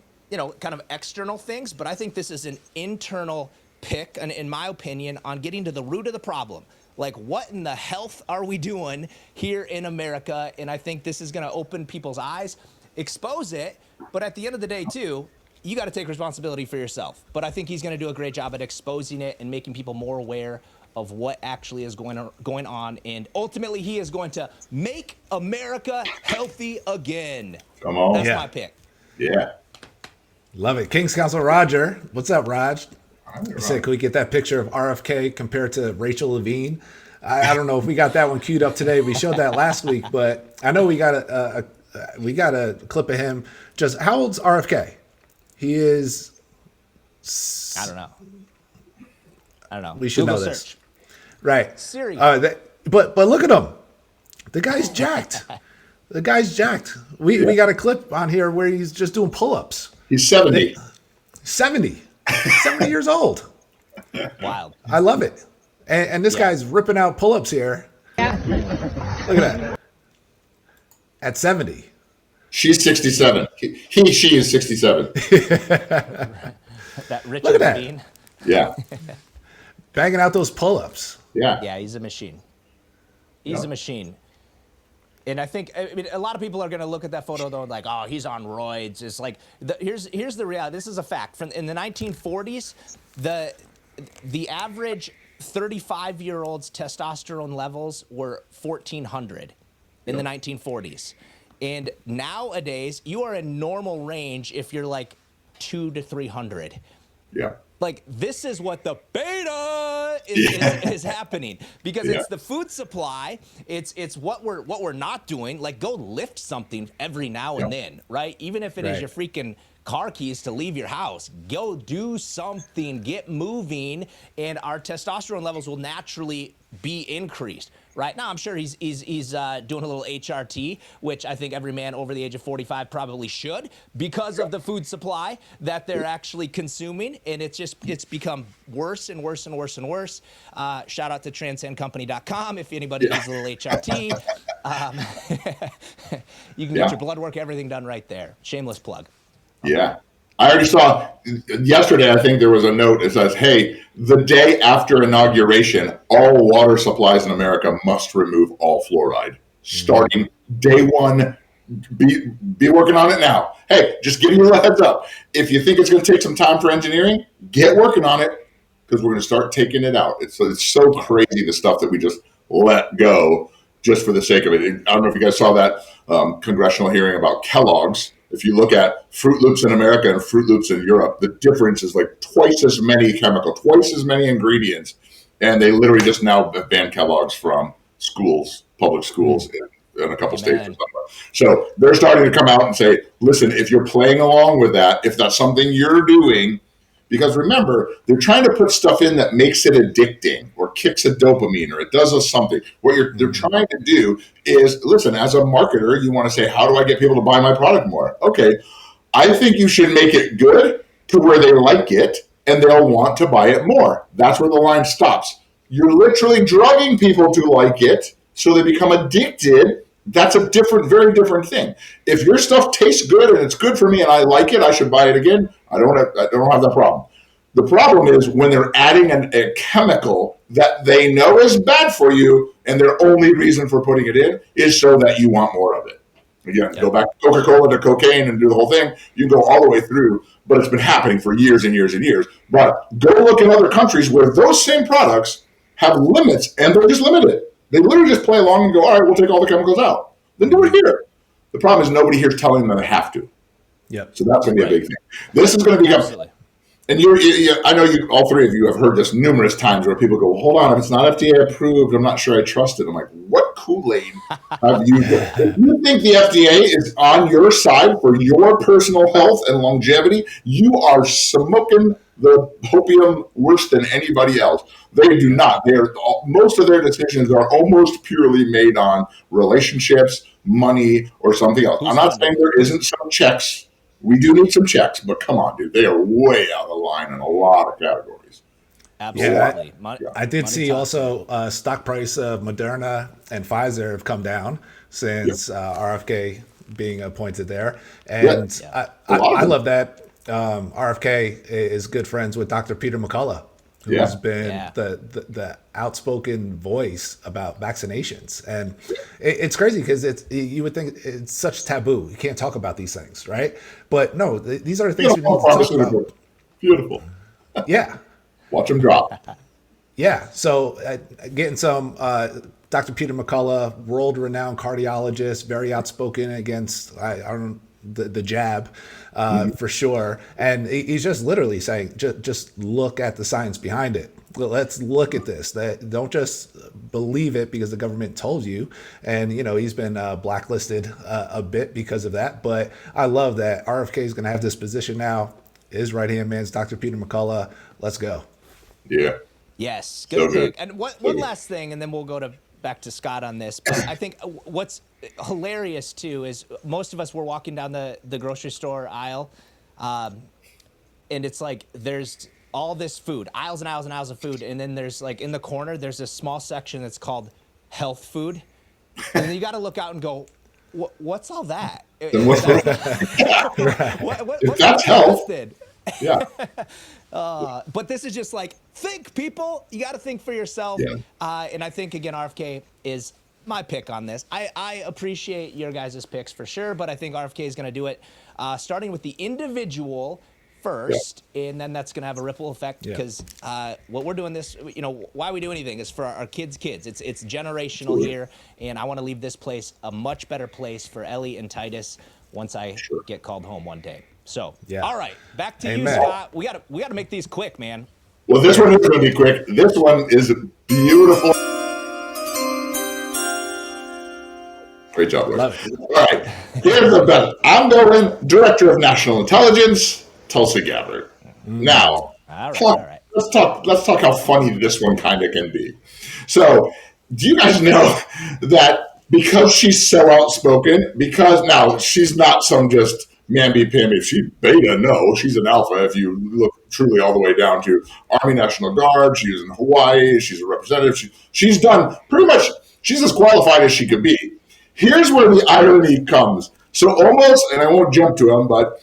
Speaker 1: of external things, but I think this is an internal pick, and in my opinion, on getting to the root of the problem. Like, what in the health are we doing here in America? And I think this is going to open people's eyes, expose it, but at the end of the day, too, you got to take responsibility for yourself. But I think he's going to do a great job at exposing it and making people more aware of what actually is going on. And ultimately, he is going to make America healthy again.
Speaker 6: Come on.
Speaker 1: That's my pick.
Speaker 6: Yeah.
Speaker 2: Love it. King's Counsel Roger. What's up, Raj? He said, can we get that picture of RFK compared to Rachel Levine? I don't know if we got that one queued up today. We showed that last week, but I know we got a clip of him. Just how old's RFK? He is.
Speaker 1: I don't know.
Speaker 2: We should
Speaker 1: Google
Speaker 2: know this.
Speaker 1: search.
Speaker 2: Right.
Speaker 1: Siri.
Speaker 2: But look at him. The guy's jacked. The guy's jacked. We got a clip on here where he's just doing pull-ups.
Speaker 6: He's 70.
Speaker 2: 70 years old.
Speaker 1: Wild.
Speaker 2: I love it. And this guy's ripping out pull-ups here. Yeah. Look at that. At 70.
Speaker 6: She's 67. She is 67.
Speaker 1: That Richard Levine.
Speaker 6: Yeah.
Speaker 2: Banging out those pull-ups.
Speaker 6: Yeah.
Speaker 1: Yeah, he's a machine. He's a machine. And I mean, a lot of people are going to look at that photo though, like, oh, he's on roids. It's like, here's the reality. This is a fact. In the 1940s, the average 35-year-old's testosterone levels were 1,400 in the 1940s. And nowadays, you are in normal range if you're like 200 to 300.
Speaker 6: Yeah.
Speaker 1: Like, this is what the beta is happening, because it's the food supply. It's what we're not doing. Like, go lift something every now and then, right? Even if it is your freaking car keys to leave your house, go do something, get moving, and our testosterone levels will naturally be increased. Right now, I'm sure he's doing a little HRT, which I think every man over the age of 45 probably should, because of the food supply that they're actually consuming, and it's become worse and worse and worse and worse. Shout out to transcendcompany.com if anybody needs a little HRT. You can get your blood work, everything done right there. Shameless plug.
Speaker 6: Yeah. I already saw yesterday, I think there was a note that says, hey, the day after inauguration, all water supplies in America must remove all fluoride. Starting day one, be working on it now. Hey, just giving you a heads up. If you think it's going to take some time for engineering, get working on it because we're going to start taking it out. It's so crazy, the stuff that we just let go just for the sake of it. I don't know if you guys saw that congressional hearing about Kellogg's. If you look at Fruit Loops in America and Fruit Loops in Europe, the difference is like twice as many chemicals, twice as many ingredients. And they literally just now banned Kellogg's from schools, public schools in a couple states or something. So they're starting to come out and say, listen, if you're playing along with that, if that's something you're doing, because remember, they're trying to put stuff in that makes it addicting or kicks a dopamine or it does us something. What they're trying to do is, listen, as a marketer, you want to say, how do I get people to buy my product more? Okay, I think you should make it good to where they like it and they'll want to buy it more. That's where the line stops. You're literally drugging people to like it so they become addicted. That's a very different thing. If your stuff tastes good and it's good for me and I like it, I should buy it again. I don't have that problem. The problem is when they're adding a chemical that they know is bad for you and their only reason for putting it in is so that you want more of it. Again, go back to Coca-Cola to cocaine and do the whole thing. You go all the way through, but it's been happening for years and years and years. But go look in other countries where those same products have limits and they're just limited. They literally just play along and go, all right, we'll take all the chemicals out. Then do it here. The problem is nobody here is telling them they have to.
Speaker 2: Yep.
Speaker 6: So that's going to be a big thing. This is going to become, and I know you, all three of you have heard this numerous times where people go, hold on, if it's not FDA approved, I'm not sure I trust it. I'm like, what Kool-Aid have you? If you think the FDA is on your side for your personal health and longevity, you are smoking the opium worse than anybody else. They do not. Most of their decisions are almost purely made on relationships, money, or something else. I'm not saying there isn't some checks. We do need some checks, but come on, dude. They are way out of line in a lot of categories.
Speaker 1: Absolutely.
Speaker 2: Yeah, I did see also stock price of Moderna and Pfizer have come down since RFK being appointed there. And I love that. RFK is good friends with Dr. Peter McCullough, who has been the outspoken voice about vaccinations. And it's crazy because you would think it's such taboo. You can't talk about these things, right? But no, these are the things we need to talk about.
Speaker 6: Beautiful.
Speaker 2: Yeah.
Speaker 6: Watch them drop.
Speaker 2: Yeah. So getting some Dr. Peter McCullough, world-renowned cardiologist, very outspoken against the jab, for sure. And he's just literally saying, just look at the science behind it. Let's look at this. Don't just believe it because the government told you. And, he's been blacklisted a bit because of that. But I love that RFK is going to have this position now. His right-hand man's Dr. Peter McCullough. Let's go.
Speaker 6: Yeah.
Speaker 1: Yes. Good pick. And one last thing, and then we'll go back to Scott on this. But I think what's hilarious too is most of us were walking down the grocery store aisle, and it's like there's all this food, aisles and aisles and aisles of food, and then there's like in the corner there's a small section that's called health food, and then you got to look out and go, what's all that?
Speaker 6: What's that's health. Yeah.
Speaker 1: But this is just like, think, people. You got to think for yourself.
Speaker 6: Yeah.
Speaker 1: And I think, again, RFK is my pick on this. I appreciate your guys' picks for sure, but I think RFK is going to do it starting with the individual first, and then that's going to have a ripple effect because what we're doing this, why we do anything is for our kids' kids. It's generational here, and I want to leave this place a much better place for Ellie and Titus once I get called home one day. So, all right, back to you, Scott. We gotta make these quick, man.
Speaker 6: Well, this one is going to be quick. This one is beautiful. Great job, Rick. All right, here's the best. I'm going Director of National Intelligence, Tulsi Gabbard. Now, let's talk how funny this one kind of can be. So, do you guys know that because she's so outspoken, because now she's not some just mamby-pamby, she's beta, no, she's an alpha if you look truly all the way down to Army National Guard, she was in Hawaii, she's a representative, she's done pretty much, she's as qualified as she could be. Here's where the irony comes. So almost, and I won't jump to him, but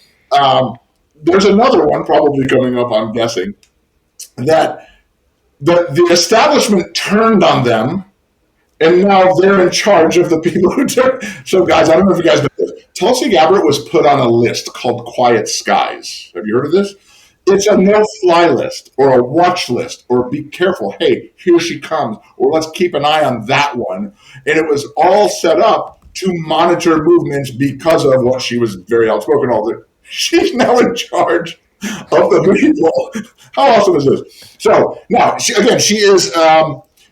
Speaker 6: There's another one probably coming up, I'm guessing, that the establishment turned on them, and now they're in charge of the people who took. So, guys, I don't know if you guys know this. Tulsi Gabbard was put on a list called Quiet Skies. Have you heard of this? It's a no-fly list or a watch list or be careful. Hey, here she comes. Or let's keep an eye on that one. And it was all set up to monitor movements because of what she was very outspoken. All that she's now in charge of the people. How awesome is this? So now, she is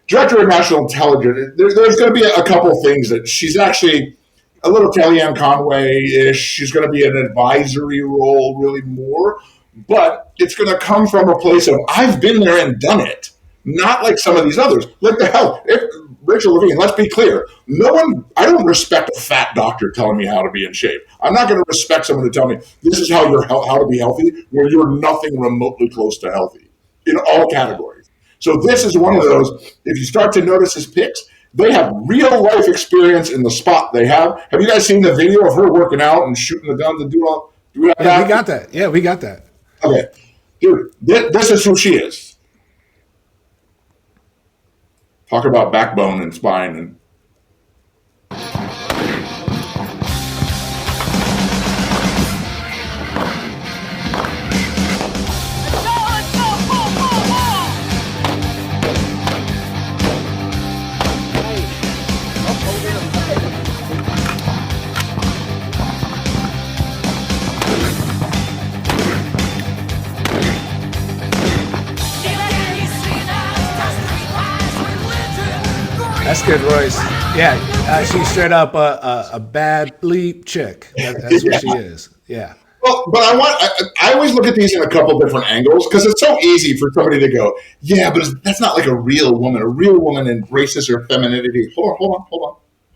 Speaker 6: director of national intelligence. There's going to be a couple things that she's actually a little Kellyanne Conway-ish. She's going to be an advisory role, really more. But it's going to come from a place of, I've been there and done it. Not like some of these others. Like the hell, Rachel Levine, let's be clear. I don't respect a fat doctor telling me how to be in shape. I'm not going to respect someone to tell me this is how to be healthy, where you're nothing remotely close to healthy in all categories. So this is one of those, if you start to notice his picks, they have real life experience in the spot they have. Have you guys seen the video of her working out and shooting the guns and doing all? Do we have that?
Speaker 2: We got that. Yeah, we got that.
Speaker 6: Okay, dude, this is who she is. Talk about backbone and spine and.
Speaker 2: That's good, Royce. Yeah, she's straight up a bad bleep chick. That's what she is. Yeah.
Speaker 6: Well, but I always look at these in a couple different angles because it's so easy for somebody to go, yeah, but that's not like a real woman. A real woman embraces her femininity. Hold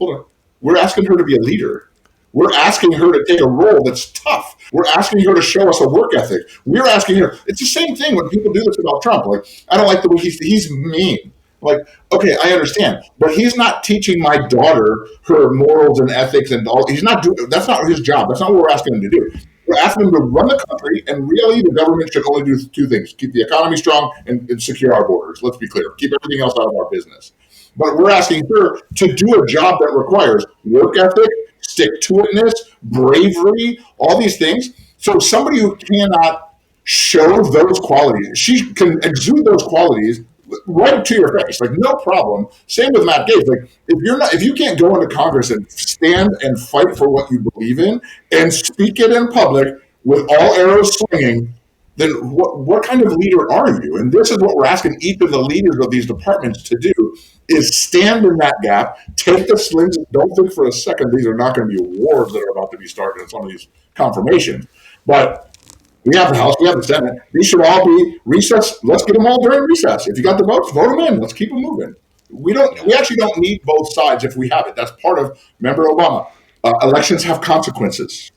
Speaker 6: on. We're asking her to be a leader. We're asking her to take a role that's tough. We're asking her to show us a work ethic. We're asking her. It's the same thing when people do this about Trump. Like, I don't like the way he's mean. Like, okay, I understand, but he's not teaching my daughter her morals and ethics and all. He's not doing. That's not his job. That's not what we're asking him to do. We're asking him to run the country, and really, the government should only do two things: keep the economy strong and secure our borders. Let's be clear. Keep everything else out of our business. But we're asking her to do a job that requires work ethic, stick-to-itness, bravery, all these things. So somebody who cannot show those qualities, she can exude those qualities right to your face, like no problem. Same with Matt Gaetz. Like if you can't go into Congress and stand and fight for what you believe in and speak it in public with all arrows swinging, then what kind of leader are you? And this is what we're asking each of the leaders of these departments to do: is stand in that gap, take the slings. Don't think for a second these are not going to be wars that are about to be started in some of these confirmations, but. We have the House, we have the Senate. These should all be recess. Let's get them all during recess. If you got the votes, vote them in. Let's keep them moving. We actually don't need both sides if we have it. That's part of, remember Obama, elections have consequences.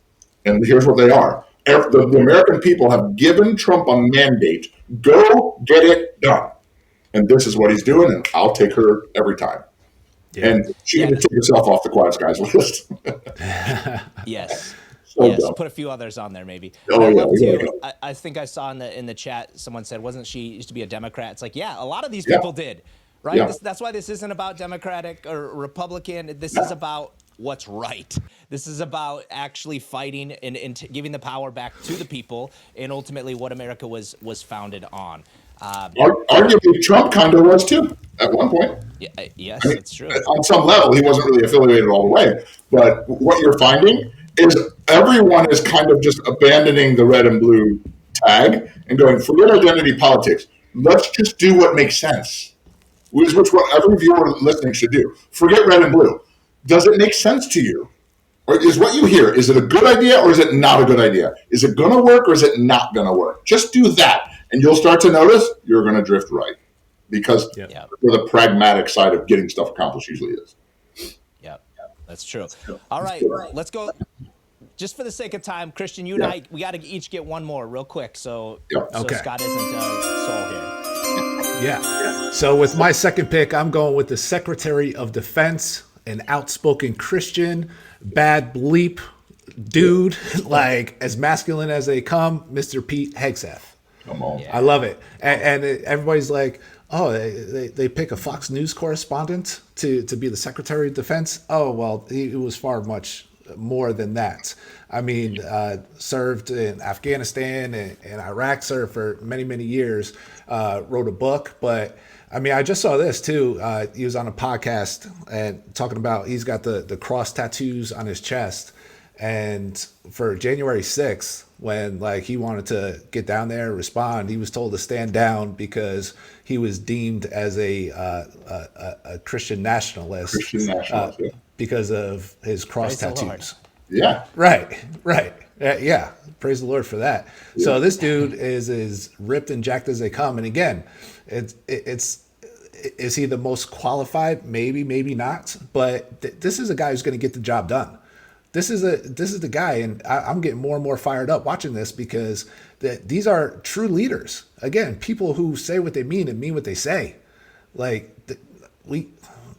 Speaker 6: And here's what they are. The American people have given Trump a mandate. Go get it done. And this is what he's doing, and I'll take her every time. Yeah. And she can take herself off the Quiet Skies list.
Speaker 1: Yes.
Speaker 6: So
Speaker 1: yes,
Speaker 6: dumb.
Speaker 1: put a few others on there maybe.
Speaker 6: Oh,
Speaker 1: I think I saw in the chat someone said, wasn't she used to be a Democrat? It's like, yeah, a lot of these people did, right?
Speaker 6: Yeah.
Speaker 1: That's why this isn't about Democratic or Republican. This is about what's right. This is about actually fighting and giving the power back to the people, and ultimately what America was founded on.
Speaker 6: Arguably, Trump kind of was too at one point.
Speaker 1: Yeah, yes, that's true.
Speaker 6: On some level, he wasn't really affiliated all the way. But what you're finding is everyone is kind of just abandoning the red and blue tag and going, forget identity politics. Let's just do what makes sense, which is what every viewer listening should do. Forget red and blue. Does it make sense to you? Or is what you hear, is it a good idea or is it not a good idea? Is it going to work or is it not going to work? Just do that, and you'll start to notice you're going to drift right, because where the pragmatic side of getting stuff accomplished usually is.
Speaker 1: That's true. All right, let's go. Just for the sake of time, Christian, you and I, we got to each get one more real quick, so Scott isn't soul here.
Speaker 2: Yeah. So with my second pick, I'm going with the Secretary of Defense, an outspoken Christian, bad bleep, dude, like as masculine as they come, Mr. Pete Hegseth.
Speaker 6: Come on.
Speaker 2: I love it. And everybody's like, oh, they pick a Fox News correspondent to be the Secretary of Defense. Oh, well, he was far much more than that. I mean, served in Afghanistan and Iraq, served for many, many years, wrote a book. But I mean, I just saw this too. He was on a podcast and talking about he's got the cross tattoos on his chest. And for January 6th, when like he wanted to get down there and respond, he was told to stand down because he was deemed as a Christian nationalist, because of his cross tattoos.
Speaker 6: Yeah.
Speaker 2: Right. Yeah. Praise the Lord for that. Yeah. So this dude is as ripped and jacked as they come. And again, is he the most qualified? Maybe, maybe not. But this is a guy who's going to get the job done. This is the guy, and I'm getting more and more fired up watching this because these are true leaders. Again, people who say what they mean and mean what they say. Like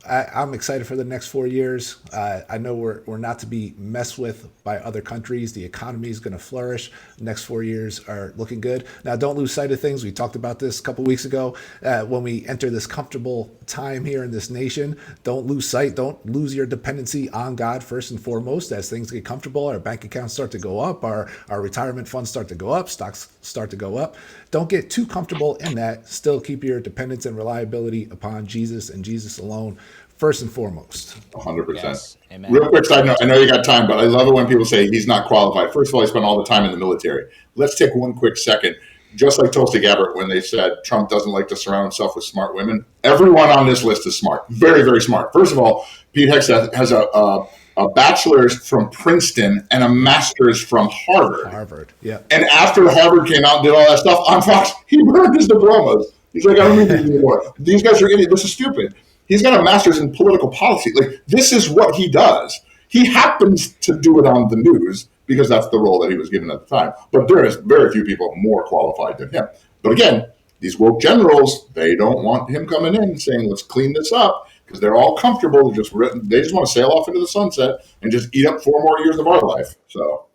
Speaker 2: I'm excited for the next 4 years. I know we're not to be messed with by other countries. The economy is going to flourish. The next 4 years are looking good. Now, don't lose sight of things. We talked about this a couple weeks ago. When we enter this comfortable time here in this nation, don't lose sight. Don't lose your dependency on God first and foremost. As things get comfortable, our bank accounts start to go up, our retirement funds start to go up, stocks start to go up. Don't get too comfortable in that. Still keep your dependence and reliability upon Jesus and Jesus alone. First and foremost.
Speaker 6: 100%.
Speaker 1: Yes. Amen.
Speaker 6: Real quick side note, I know you got time, but I love it when people say he's not qualified. First of all, he spent all the time in the military. Let's take one quick second. Just like Tulsi Gabbard, when they said Trump doesn't like to surround himself with smart women, everyone on this list is smart. Very, very smart. First of all, Pete Hegseth has a bachelor's from Princeton and a master's from Harvard.
Speaker 2: Harvard, yeah.
Speaker 6: And after Harvard came out and did all that stuff on Fox, he burned his diplomas. He's like, I don't need these anymore. These guys are idiots. This is stupid. He's got a master's in political policy. Like, this is what he does. He happens to do it on the news because that's the role that he was given at the time. But there is very few people more qualified than him. But again, these woke generals, they don't want him coming in saying, let's clean this up, because they're all comfortable. They just want to sail off into the sunset and just eat up 4 more years of our life. So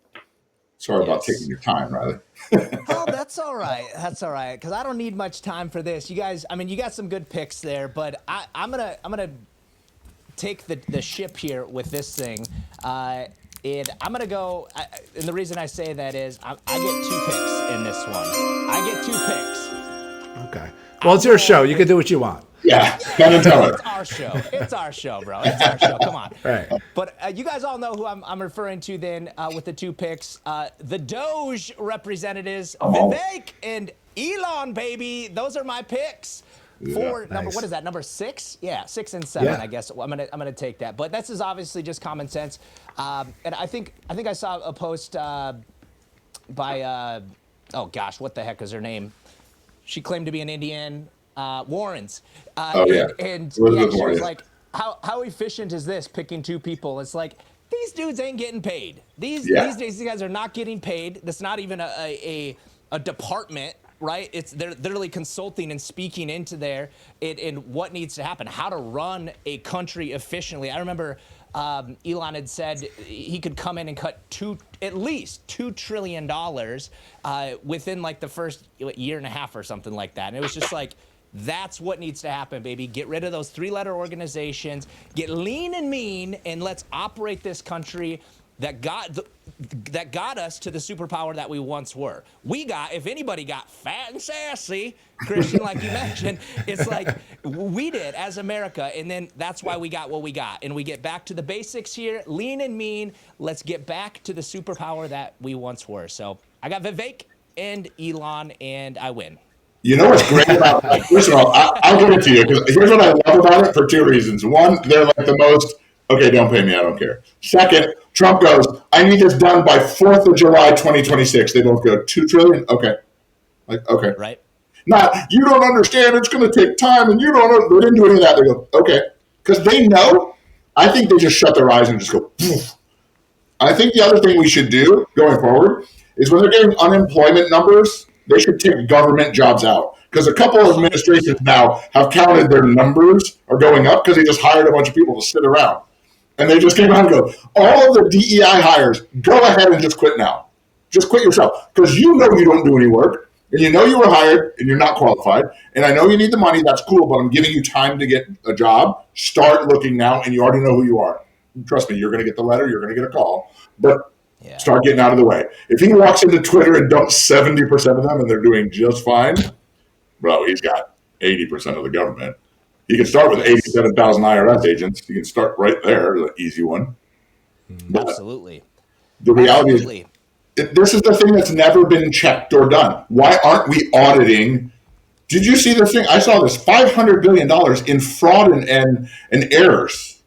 Speaker 6: sorry about taking your time, Riley.
Speaker 1: Oh, that's all right. That's all right. Because I don't need much time for this. You guys, I mean, you got some good picks there, but I'm gonna take the ship here with this thing. And I'm gonna go. And the reason I say that is I get 2 picks in this one. I get 2 picks.
Speaker 2: Okay. Well, it's your show. You can do what you want.
Speaker 6: Yeah, it's
Speaker 1: our show. It's our show, bro. It's our show. Come on.
Speaker 2: Right.
Speaker 1: But you guys all know who I'm referring to then with the 2 picks. The Doge representatives, Vivek and Elon, baby. Those are my picks. For number, what is that? Number 6? Yeah, 6 and 7. I guess I'm gonna take that. But this is obviously just common sense. And I think I saw a post by oh gosh, what the heck is her name? She claimed to be an Indian. Warren's. And she was like, how efficient is this, picking 2 people? It's like, these dudes ain't getting paid. These days, these guys are not getting paid. That's not even a department, right? They're literally consulting and speaking into there in what needs to happen, how to run a country efficiently. I remember Elon had said he could come in and cut at least $2 trillion within like the first year and a half or something like that. And it was just like, that's what needs to happen, baby. Get rid of those 3-letter organizations, get lean and mean, and let's operate this country that got us to the superpower that we once were. If anybody got fat and sassy, Christian, like you mentioned, it's like we did as America, and then that's why we got what we got. And we get back to the basics here, lean and mean. Let's get back to the superpower that we once were. So I got Vivek and Elon, and I win.
Speaker 6: You know what's great about it? First of all, I'll give it to you, because here's what I love about it for 2 reasons. One, they're like the most, okay, don't pay me, I don't care. Second, Trump goes, I need this done by 4th of July, 2026. They both go, $2 trillion? Okay. Like, okay.
Speaker 1: Right.
Speaker 6: Not, you don't understand, it's going to take time, and you don't know. They didn't do any of that. They go, okay. Because they know. I think they just shut their eyes and just go, poof. I think the other thing we should do going forward is when they're getting unemployment numbers, they should take government jobs out, because a couple of administrations now have counted their numbers are going up because they just hired a bunch of people to sit around. And they just came out and go, all of the DEI hires, go ahead and just quit now. Just quit yourself. Because you know you don't do any work. And you know you were hired and you're not qualified. And I know you need the money. That's cool. But I'm giving you time to get a job. Start looking now. And you already know who you are. Trust me, you're going to get the letter. You're going to get a call. But start getting out of the way. If he walks into Twitter and dumps 70% of them and they're doing just fine, bro, he's got 80% of the government. You can start with 87,000 IRS agents. You can start right there, the easy one. But
Speaker 1: Absolutely.
Speaker 6: the reality is, this is the thing that's never been checked or done. Why aren't we auditing? Did you see the thing? I saw this $500 billion in fraud and errors.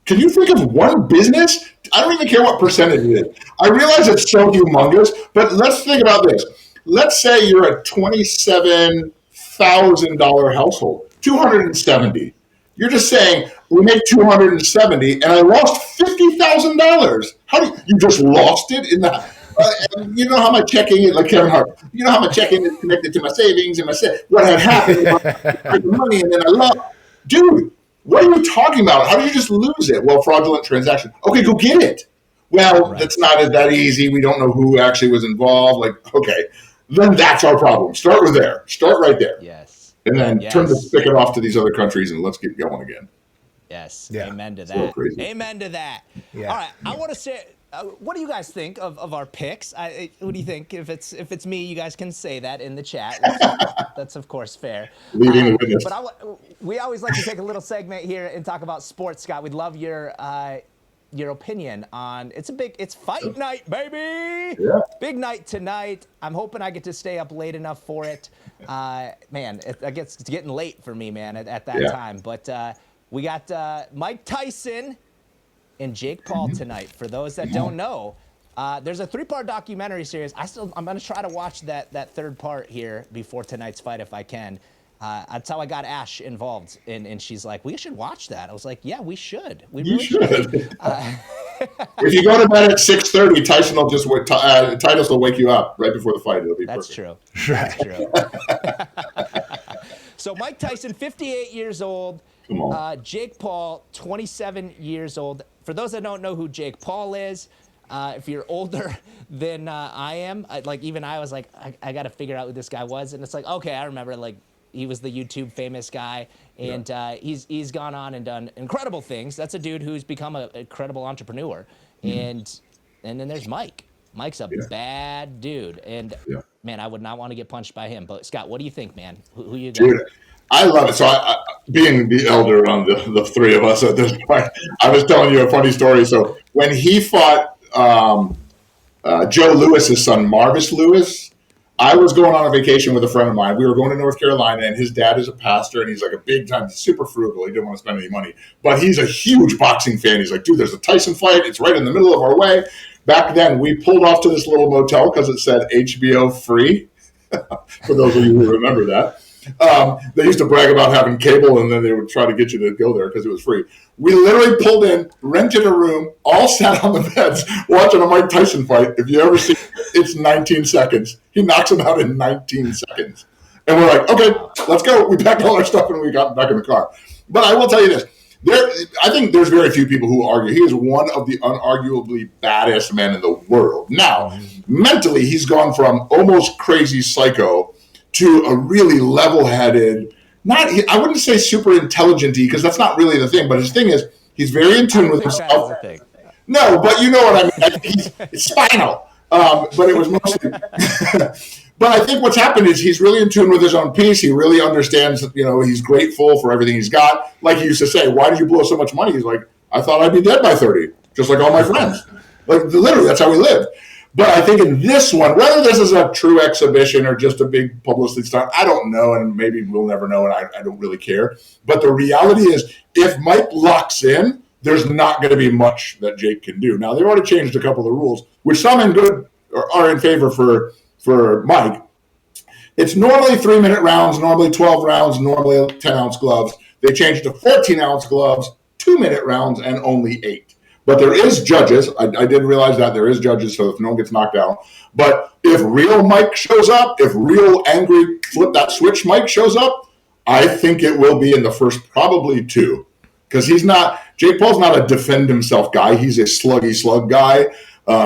Speaker 6: Can you think of one business? I don't even care what percentage it is. I realize it's so humongous, but let's think about this. Let's say you're a $27,000 household, 270. You're just saying, we make 270 and I lost $50,000. How do you just lost it in that? You know how my checking is, like Kevin Hart, you know how my checking is connected to my savings and what had happened, the money, and then I lost. Dude, what are you talking about? How did you just lose it? Well, fraudulent transaction. Okay, go get it. Well, that's not that easy. We don't know who actually was involved. Like, okay, then that's our problem. Start with there. Start right there.
Speaker 1: Yes.
Speaker 6: And then turn the spigot off to these other countries and let's get going again.
Speaker 1: Yes.
Speaker 2: Yeah.
Speaker 1: Amen to
Speaker 6: So
Speaker 1: that.
Speaker 6: crazy.
Speaker 1: Amen to that.
Speaker 2: Yeah.
Speaker 1: All right. I want to say, what do you guys think of our picks? What do you think? If it's me, you guys can say that in the chat. That's of course fair.
Speaker 6: Leading the witness.
Speaker 1: But we always like to take a little segment here and talk about sports, Scott. We'd love your opinion on it's fight night, baby.
Speaker 6: Yeah.
Speaker 1: Big night tonight. I'm hoping I get to stay up late enough for it. Man, it's getting late for me, man, at that time. But we got Mike Tyson and Jake Paul tonight. For those that don't know, there's a 3-part documentary series. I'm gonna try to watch that third part here before tonight's fight if I can. That's how I got Ash involved, and she's like, "We should watch that." I was like, "Yeah, we should. We really should."
Speaker 6: If you go to bed at 6:30, Tyson will just Titus will wake you up right before the fight. It'll be
Speaker 1: That's
Speaker 6: perfect.
Speaker 1: true. That's true. So Mike Tyson, 58 years old.
Speaker 6: Come on.
Speaker 1: Jake Paul, 27 years old. For those that don't know who Jake Paul is, if you're older than I am, even I was like, I got to figure out who this guy was. And it's like, okay, I remember, like, he was the YouTube famous guy. And he's gone on and done incredible things. That's a dude who's become an incredible entrepreneur. And then there's Mike. Mike's a bad dude. And, man, I would not want to get punched by him. But, Scott, what do you think, man? Who you got?
Speaker 6: Dude, I love it. So, being the elder around the three of us at this point, I was telling you a funny story. So, when he fought Joe Lewis's son, Marvis Lewis, I was going on a vacation with a friend of mine. We were going to North Carolina, and his dad is a pastor, and he's like a big time, super frugal. He didn't want to spend any money, but he's a huge boxing fan. He's like, dude, there's a Tyson fight. It's right in the middle of our way. Back then, we pulled off to this little motel because it said HBO free. For those of you who remember that. They used to brag about having cable, and then they would try to get you to go there because it was free. We literally pulled in, rented a room, all sat on the beds watching a Mike Tyson fight. If you ever see it, it's 19 seconds. He knocks him out in 19 seconds. And we're like, okay, let's go. We packed all our stuff and we got back in the car. But I will tell you this. I think there's very few people who argue. He is one of the unarguably baddest men in the world. Now, mentally, he's gone from almost crazy psycho to a really level-headed, I wouldn't say super intelligent-y, because that's not really the thing, but his thing is, he's very in tune with himself. No, but you know what I mean. I think it's spinal, but it was mostly. But I think what's happened is he's really in tune with his own peace. He really understands, he's grateful for everything he's got. Like he used to say, why did you blow so much money? He's like, I thought I'd be dead by 30, just like all my friends. Like, literally, that's how we lived. But I think in this one, whether this is a true exhibition or just a big publicity stunt, I don't know, and maybe we'll never know, and I don't really care. But the reality is, if Mike locks in, there's not going to be much that Jake can do. Now, they've already changed a couple of the rules, which some are in favor for Mike. It's normally 3-minute rounds, normally 12 rounds, normally 10-ounce gloves. They changed to 14-ounce gloves, 2-minute rounds, and only 8. But there is judges. I did realize that there is judges, so if no one gets knocked out. But if real Mike shows up, if real angry flip that switch Mike shows up, I think it will be in the first probably 2. because Jake Paul's not a defend himself guy. He's a sluggy slug guy.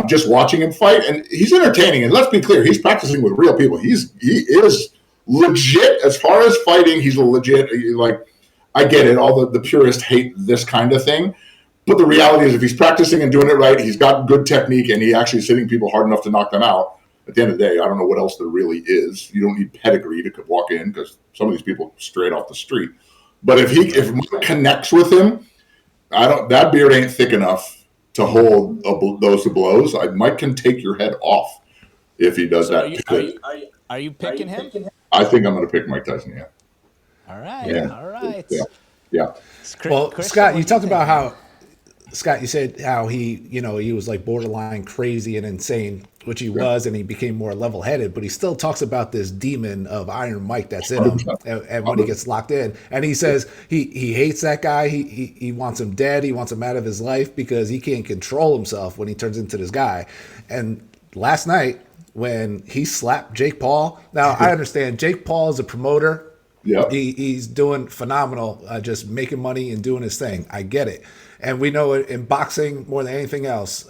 Speaker 6: Just watching him fight, and he's entertaining. And let's be clear, he's practicing with real people. He is legit as far as fighting. He's a legit. Like, I get it. All the purists hate this kind of thing, but the reality is, if he's practicing and doing it right, he's got good technique, and he actually is hitting people hard enough to knock them out. At the end of the day, I don't know what else there really is. You don't need pedigree to walk in, because some of these people straight off the street. But if Mike connects with him, that beard ain't thick enough to hold those blows. Mike can take your head off if he does that.
Speaker 1: Are you picking him?
Speaker 6: I think I'm going to pick Mike Tyson. Yeah.
Speaker 1: All right.
Speaker 6: Yeah.
Speaker 1: All right.
Speaker 6: Yeah.
Speaker 2: Well, Scott, you talked about how Scott, you said how he was like borderline crazy and insane, which he was, and he became more level-headed, but he still talks about this demon of Iron Mike that's in him and when he gets locked in. And he says he hates that guy. He wants him dead. He wants him out of his life because he can't control himself when he turns into this guy. And last night when he slapped Jake Paul, now I understand Jake Paul is a promoter.
Speaker 6: Yeah,
Speaker 2: he's doing phenomenal, just making money and doing his thing. I get it. And we know in boxing more than anything else,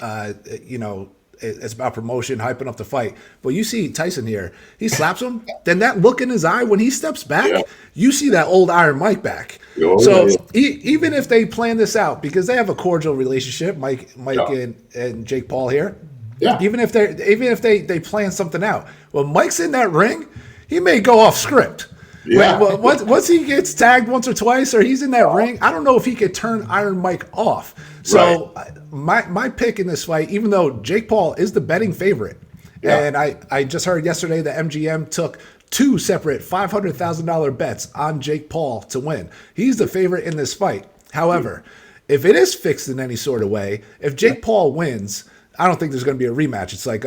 Speaker 2: it's about promotion, hyping up the fight. But you see Tyson here, he slaps him, then that look in his eye when he steps back, you see that old Iron Mike back. Even if they plan this out, because they have a cordial relationship, Mike and Jake Paul here.
Speaker 6: Yeah.
Speaker 2: Even if they plan something out, when Mike's in that ring, he may go off script.
Speaker 6: Yeah.
Speaker 2: Once he gets tagged once or twice, or he's in that ring, I don't know if he could turn Iron Mike off. So my pick in this fight, even though Jake Paul is the betting favorite, and I just heard yesterday that MGM took 2 separate $500,000 bets on Jake Paul to win. He's the favorite in this fight. However, if it is fixed in any sort of way, if Jake Paul wins, I don't think there's going to be a rematch. It's like,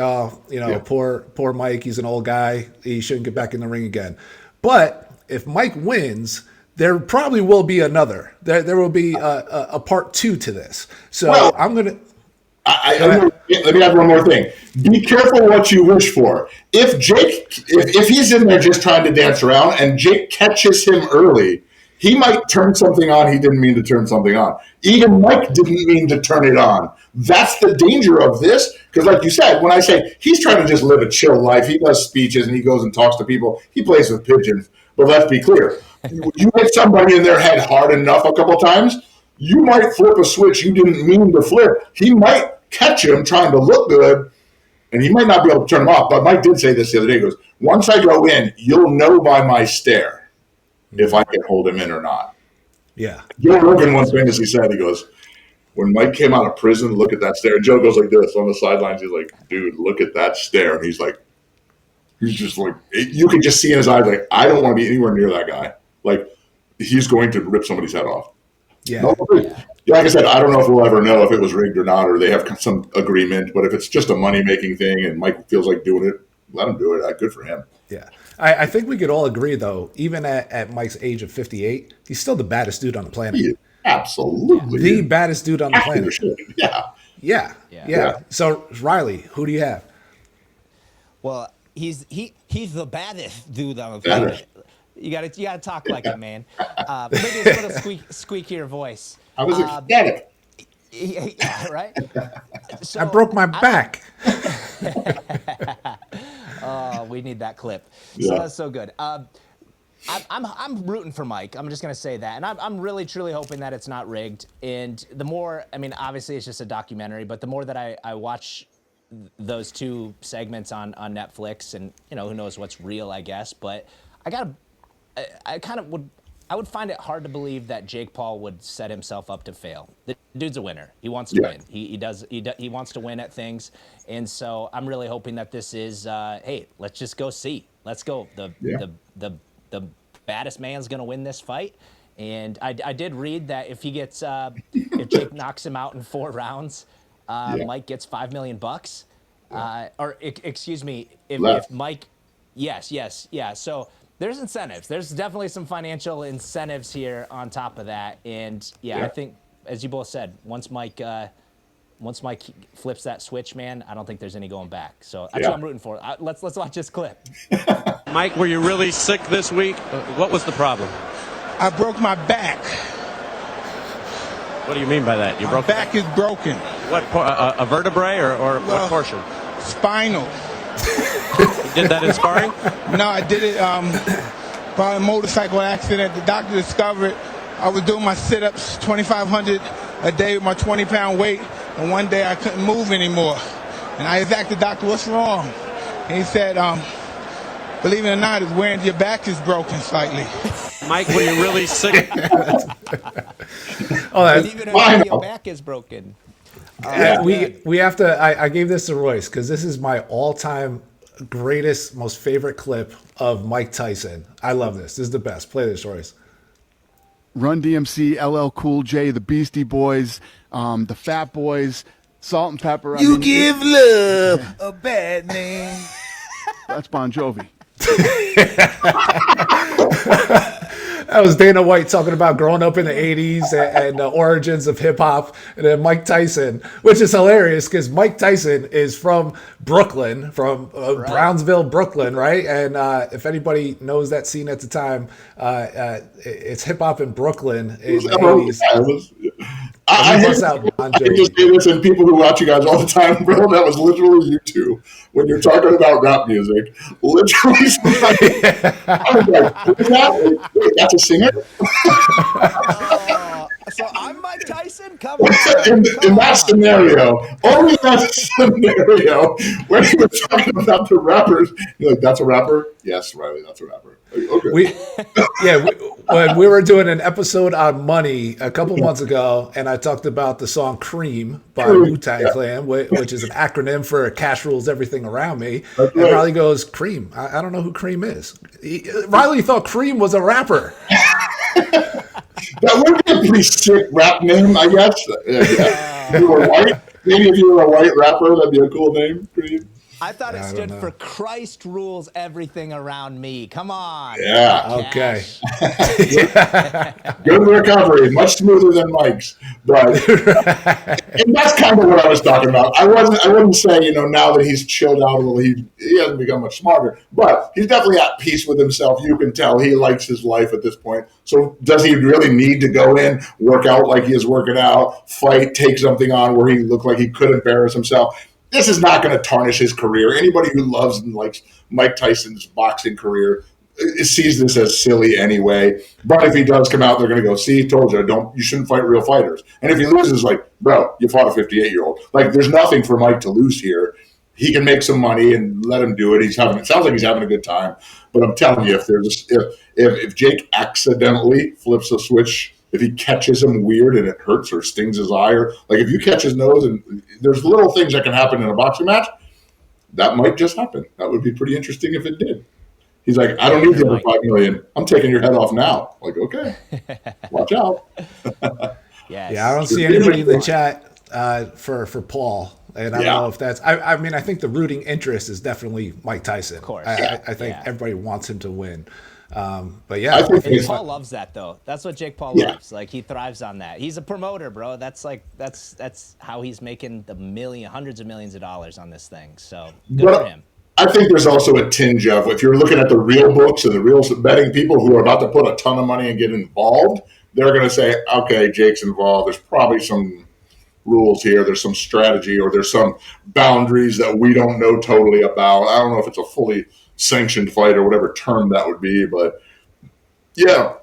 Speaker 2: poor Mike, he's an old guy. He shouldn't get back in the ring again. But if Mike wins, there probably will be another. There will be a part 2 to this. So I'm going to...
Speaker 6: let me add one more thing. Be careful what you wish for. If he's in there just trying to dance around and Jake catches him early, he might turn something on he didn't mean to turn something on. Even Mike didn't mean to turn it on. That's the danger of this, because like you said, when I say he's trying to just live a chill life, he does speeches and he goes and talks to people. He plays with pigeons. But let's be clear. You hit somebody in their head hard enough a couple times, you might flip a switch you didn't mean to flip. He might catch him trying to look good, and he might not be able to turn him off. But Mike did say this the other day. He goes, once I go in, you'll know by my stare if I can hold him in or not.
Speaker 2: Yeah.
Speaker 6: Joe Rogan once famously said, he goes, when Mike came out of prison, look at that stare. And Joe goes like this on the sidelines. He's like, dude, look at that stare. And he's just like, you can just see in his eyes, like, I don't want to be anywhere near that guy. Like, he's going to rip somebody's head off.
Speaker 2: Yeah.
Speaker 6: Like I said, I don't know if we'll ever know if it was rigged or not, or they have some agreement. But if it's just a money-making thing and Mike feels like doing it, let him do it. Good for him.
Speaker 2: Yeah. I think we could all agree, though, even at Mike's age of 58, he's still the baddest dude on the planet.
Speaker 6: He is absolutely.
Speaker 2: The baddest dude on the planet.
Speaker 6: Yeah.
Speaker 2: Yeah. So, Riley, who do you have?
Speaker 1: Well, he's the baddest dude on the planet. You gotta talk like it, man. Maybe it's a little squeakier voice.
Speaker 6: I was ecstatic.
Speaker 1: Yeah, right. So,
Speaker 2: I broke my back.
Speaker 1: Oh, we need that clip.
Speaker 6: Yeah.
Speaker 1: So that's so good. I'm rooting for Mike. I'm just gonna say that, and I'm really truly hoping that it's not rigged. And the more, I mean, obviously it's just a documentary, but the more that I watch those 2 segments on Netflix, and who knows what's real, I guess. But I would find it hard to believe that Jake Paul would set himself up to fail. The dude's a winner. He wants to win. He wants to win at things. And so I'm really hoping that this is, hey, let's just go see. Let's go. The baddest man's going to win this fight. And I did read that if he gets, if Jake knocks him out in 4 rounds, Mike gets $5 million. Excuse me, if Mike, yes. So there's incentives. There's definitely some financial incentives here on top of that. And I think, as you both said, once Mike flips that switch, man, I don't think there's any going back. So that's what I'm rooting for. Let's watch this clip.
Speaker 11: Mike, were you really sick this week? What was the problem?
Speaker 12: I broke my back.
Speaker 11: What do you mean by that? You
Speaker 12: My
Speaker 11: broke
Speaker 12: back is broken.
Speaker 11: what? A vertebrae or what portion?
Speaker 12: Spinal.
Speaker 11: You did that in sparring?
Speaker 12: No, I did it by a motorcycle accident. The doctor discovered I was doing my sit-ups 2,500 a day with my 20-pound weight, and one day I couldn't move anymore. And I asked the doctor, what's wrong? And he said, believe it or not, it's wearing your back is broken slightly.
Speaker 11: Mike, were you really sick?
Speaker 1: Even if your back is broken.
Speaker 2: We have to. I gave this to Royce because this is my all-time greatest, most favorite clip of Mike Tyson. I love this. This is the best. Play this, Royce.
Speaker 13: Run DMC, LL Cool J, the Beastie Boys, the Fat Boys, Salt and Pepper.
Speaker 14: You give love a bad name.
Speaker 13: That's Bon Jovi.
Speaker 2: That was Dana White talking about growing up in the 80s and the origins of hip hop. And then Mike Tyson, which is hilarious because Mike Tyson is from Brooklyn, from Brownsville, Brooklyn, right? And if anybody knows that scene at the time, it's hip hop in Brooklyn in the 80s.
Speaker 6: I can just say this, and people who watch you guys all the time, bro, that was literally you two. When you're talking about rap music, literally, I was like, what is that? Wait, that's a singer?
Speaker 1: So I'm Mike Tyson? Come on.
Speaker 6: In that scenario, only that scenario, when he was talking about the rappers, you're like, that's a rapper? Yes, Riley, that's a rapper. Okay.
Speaker 2: When we were doing an episode on money a couple months ago, and I talked about the song Cream by Wu-Tang Clan, which is an acronym for Cash Rules Everything Around Me. And Riley goes, Cream? I don't know who Cream is. Riley thought Cream was a rapper.
Speaker 6: That would be a pretty sick rap name, I guess. If you were white, maybe if you were a white rapper, that'd be a cool name. Cream.
Speaker 1: I thought it stood for Christ rules everything around me. Come on.
Speaker 6: Yeah.
Speaker 2: Okay.
Speaker 6: Good recovery. Much smoother than Mike's. But and that's kind of what I was talking about. I wouldn't say, now that he's chilled out a little, he hasn't become much smarter. But he's definitely at peace with himself. You can tell he likes his life at this point. So does he really need to go in, work out like he is working out, fight, take something on where he looked like he could embarrass himself? This is not going to tarnish his career. Anybody who loves and likes Mike Tyson's boxing career sees this as silly anyway. But if he does come out, they're going to go, see, told you, you shouldn't fight real fighters. And if he loses, like, bro, you fought a 58-year-old. Like, there's nothing for Mike to lose here. He can make some money and let him do it. It sounds like he's having a good time. But I'm telling you, if Jake accidentally flips a switch, if he catches him weird and it hurts or stings his eye, or like if you catch his nose, and there's little things that can happen in a boxing match, that might just happen. That would be pretty interesting if it did. He's like, I don't need the other $5 million. I'm taking your head off now. Like, okay, watch out.
Speaker 2: Yeah, I don't see anybody in the chat for Paul. And I don't know if that's. I mean, I think the rooting interest is definitely Mike Tyson. Of
Speaker 1: course,
Speaker 2: I think everybody wants him to win. But yeah,
Speaker 1: I think Paul loves that though. That's what Jake Paul loves. Like he thrives on that. He's a promoter, bro. That's how he's making hundreds of millions of dollars on this thing. So good for him.
Speaker 6: I think there's also a tinge of, if you're looking at the real books and the real betting people who are about to put a ton of money and get involved, they're going to say, okay, Jake's involved. There's probably some rules here. There's some strategy, or there's some boundaries that we don't know totally about. I don't know if it's a fully sanctioned fight or whatever term that would be, but yeah,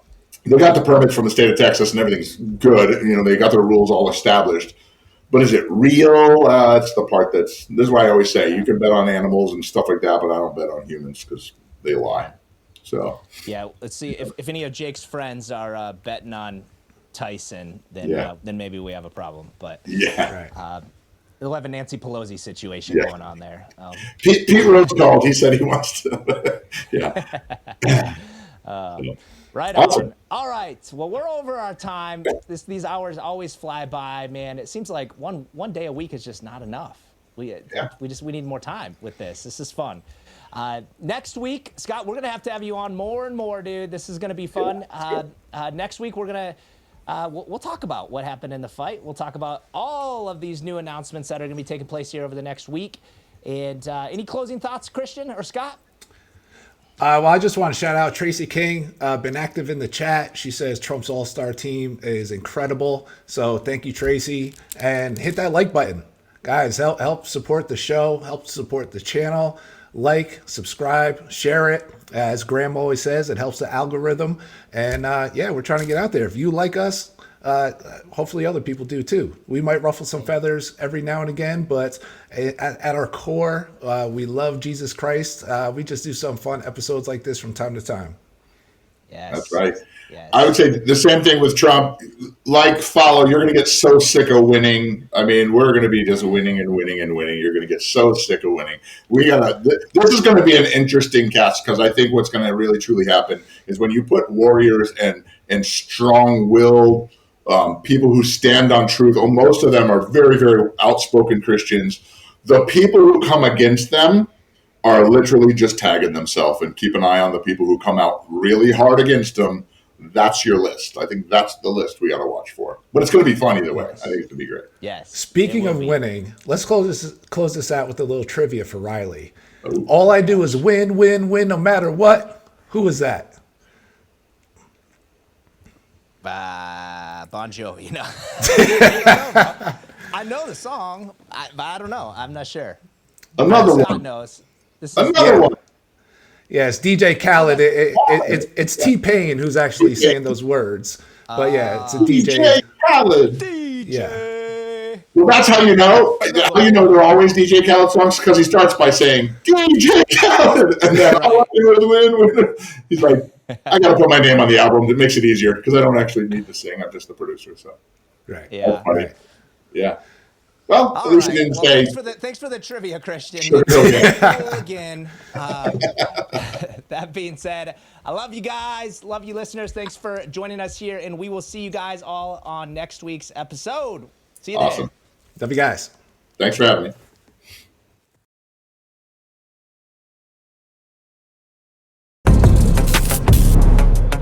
Speaker 6: they got the permits from the state of Texas and everything's good. They got their rules all established, but is it real? That's the part this is why I always say you can bet on animals and stuff like that, but I don't bet on humans because they lie. So
Speaker 1: yeah, let's see if any of Jake's friends are betting on Tyson, then maybe we have a problem. But they'll have a Nancy Pelosi situation going on there.
Speaker 6: Pete Rose called. He said he wants to.
Speaker 1: Right
Speaker 6: awesome.
Speaker 1: on. All right. Well, we're over our time. These hours always fly by, man. It seems like one day a week is just not enough. We need more time with this. This is fun. Next week, Scott, we're gonna have to have you on more and more, dude. This is gonna be fun. Next week, we're gonna. We'll talk about what happened in the fight. We'll talk about all of these new announcements that are going to be taking place here over the next week. And any closing thoughts, Christian or Scott?
Speaker 2: Well, I just want to shout out Tracy King. Been active in the chat. She says Trump's all-star team is incredible. So thank you, Tracy. And hit that like button. Guys, help support the show. Help support the channel. Like, subscribe, share it. As Graham always says, it helps the algorithm. And yeah, we're trying to get out there. If you like us, hopefully other people do too. We might ruffle some feathers every now and again, but at our core, we love Jesus Christ. We just do some fun episodes like this from time to time.
Speaker 1: Yes.
Speaker 6: That's right.
Speaker 1: Yes.
Speaker 6: I would say the same thing with Trump. Like, follow. You're going to get so sick of winning. I mean, we're going to be just winning and winning and winning. You're going to get so sick of winning. This is going to be an interesting cast, because I think what's going to really truly happen is when you put warriors and strong-willed people who stand on truth. Most of them are very, very outspoken Christians. The people who come against them are literally just tagging themselves, and keep an eye on the people who come out really hard against them. That's your list. I think that's the list we got to watch for. But it's going to be fun either way. I think it's going to be great.
Speaker 1: Yes.
Speaker 2: Speaking of winning, let's close this out with a little trivia for Riley. Ooh. All I do is win, win, win, no matter what. Who is that?
Speaker 1: Bon Jovi, I know the song, but I don't know. I'm not sure.
Speaker 6: Another
Speaker 1: Scott
Speaker 6: one.
Speaker 1: knows.
Speaker 6: Another one.
Speaker 2: Yes, DJ Khaled. It's T-Pain who's actually saying those words. But yeah, it's a DJ
Speaker 6: Khaled.
Speaker 1: DJ.
Speaker 2: Yeah.
Speaker 6: Well, that's how you know. How you know they're always DJ Khaled songs, because he starts by saying DJ Khaled, and then all I do is win. He's like, I got to put my name on the album. It makes it easier because I don't actually need to sing. I'm just the producer. So
Speaker 2: right.
Speaker 1: Yeah.
Speaker 2: Right.
Speaker 6: Yeah. Well, at least you didn't say.
Speaker 1: Thanks for the trivia, Christian.
Speaker 6: Sure.
Speaker 1: Again. That being said, I love you guys. Love you, listeners. Thanks for joining us here, and we will see you guys all on next week's episode. See you there.
Speaker 6: Awesome.
Speaker 2: Love you guys.
Speaker 6: Thanks for having me.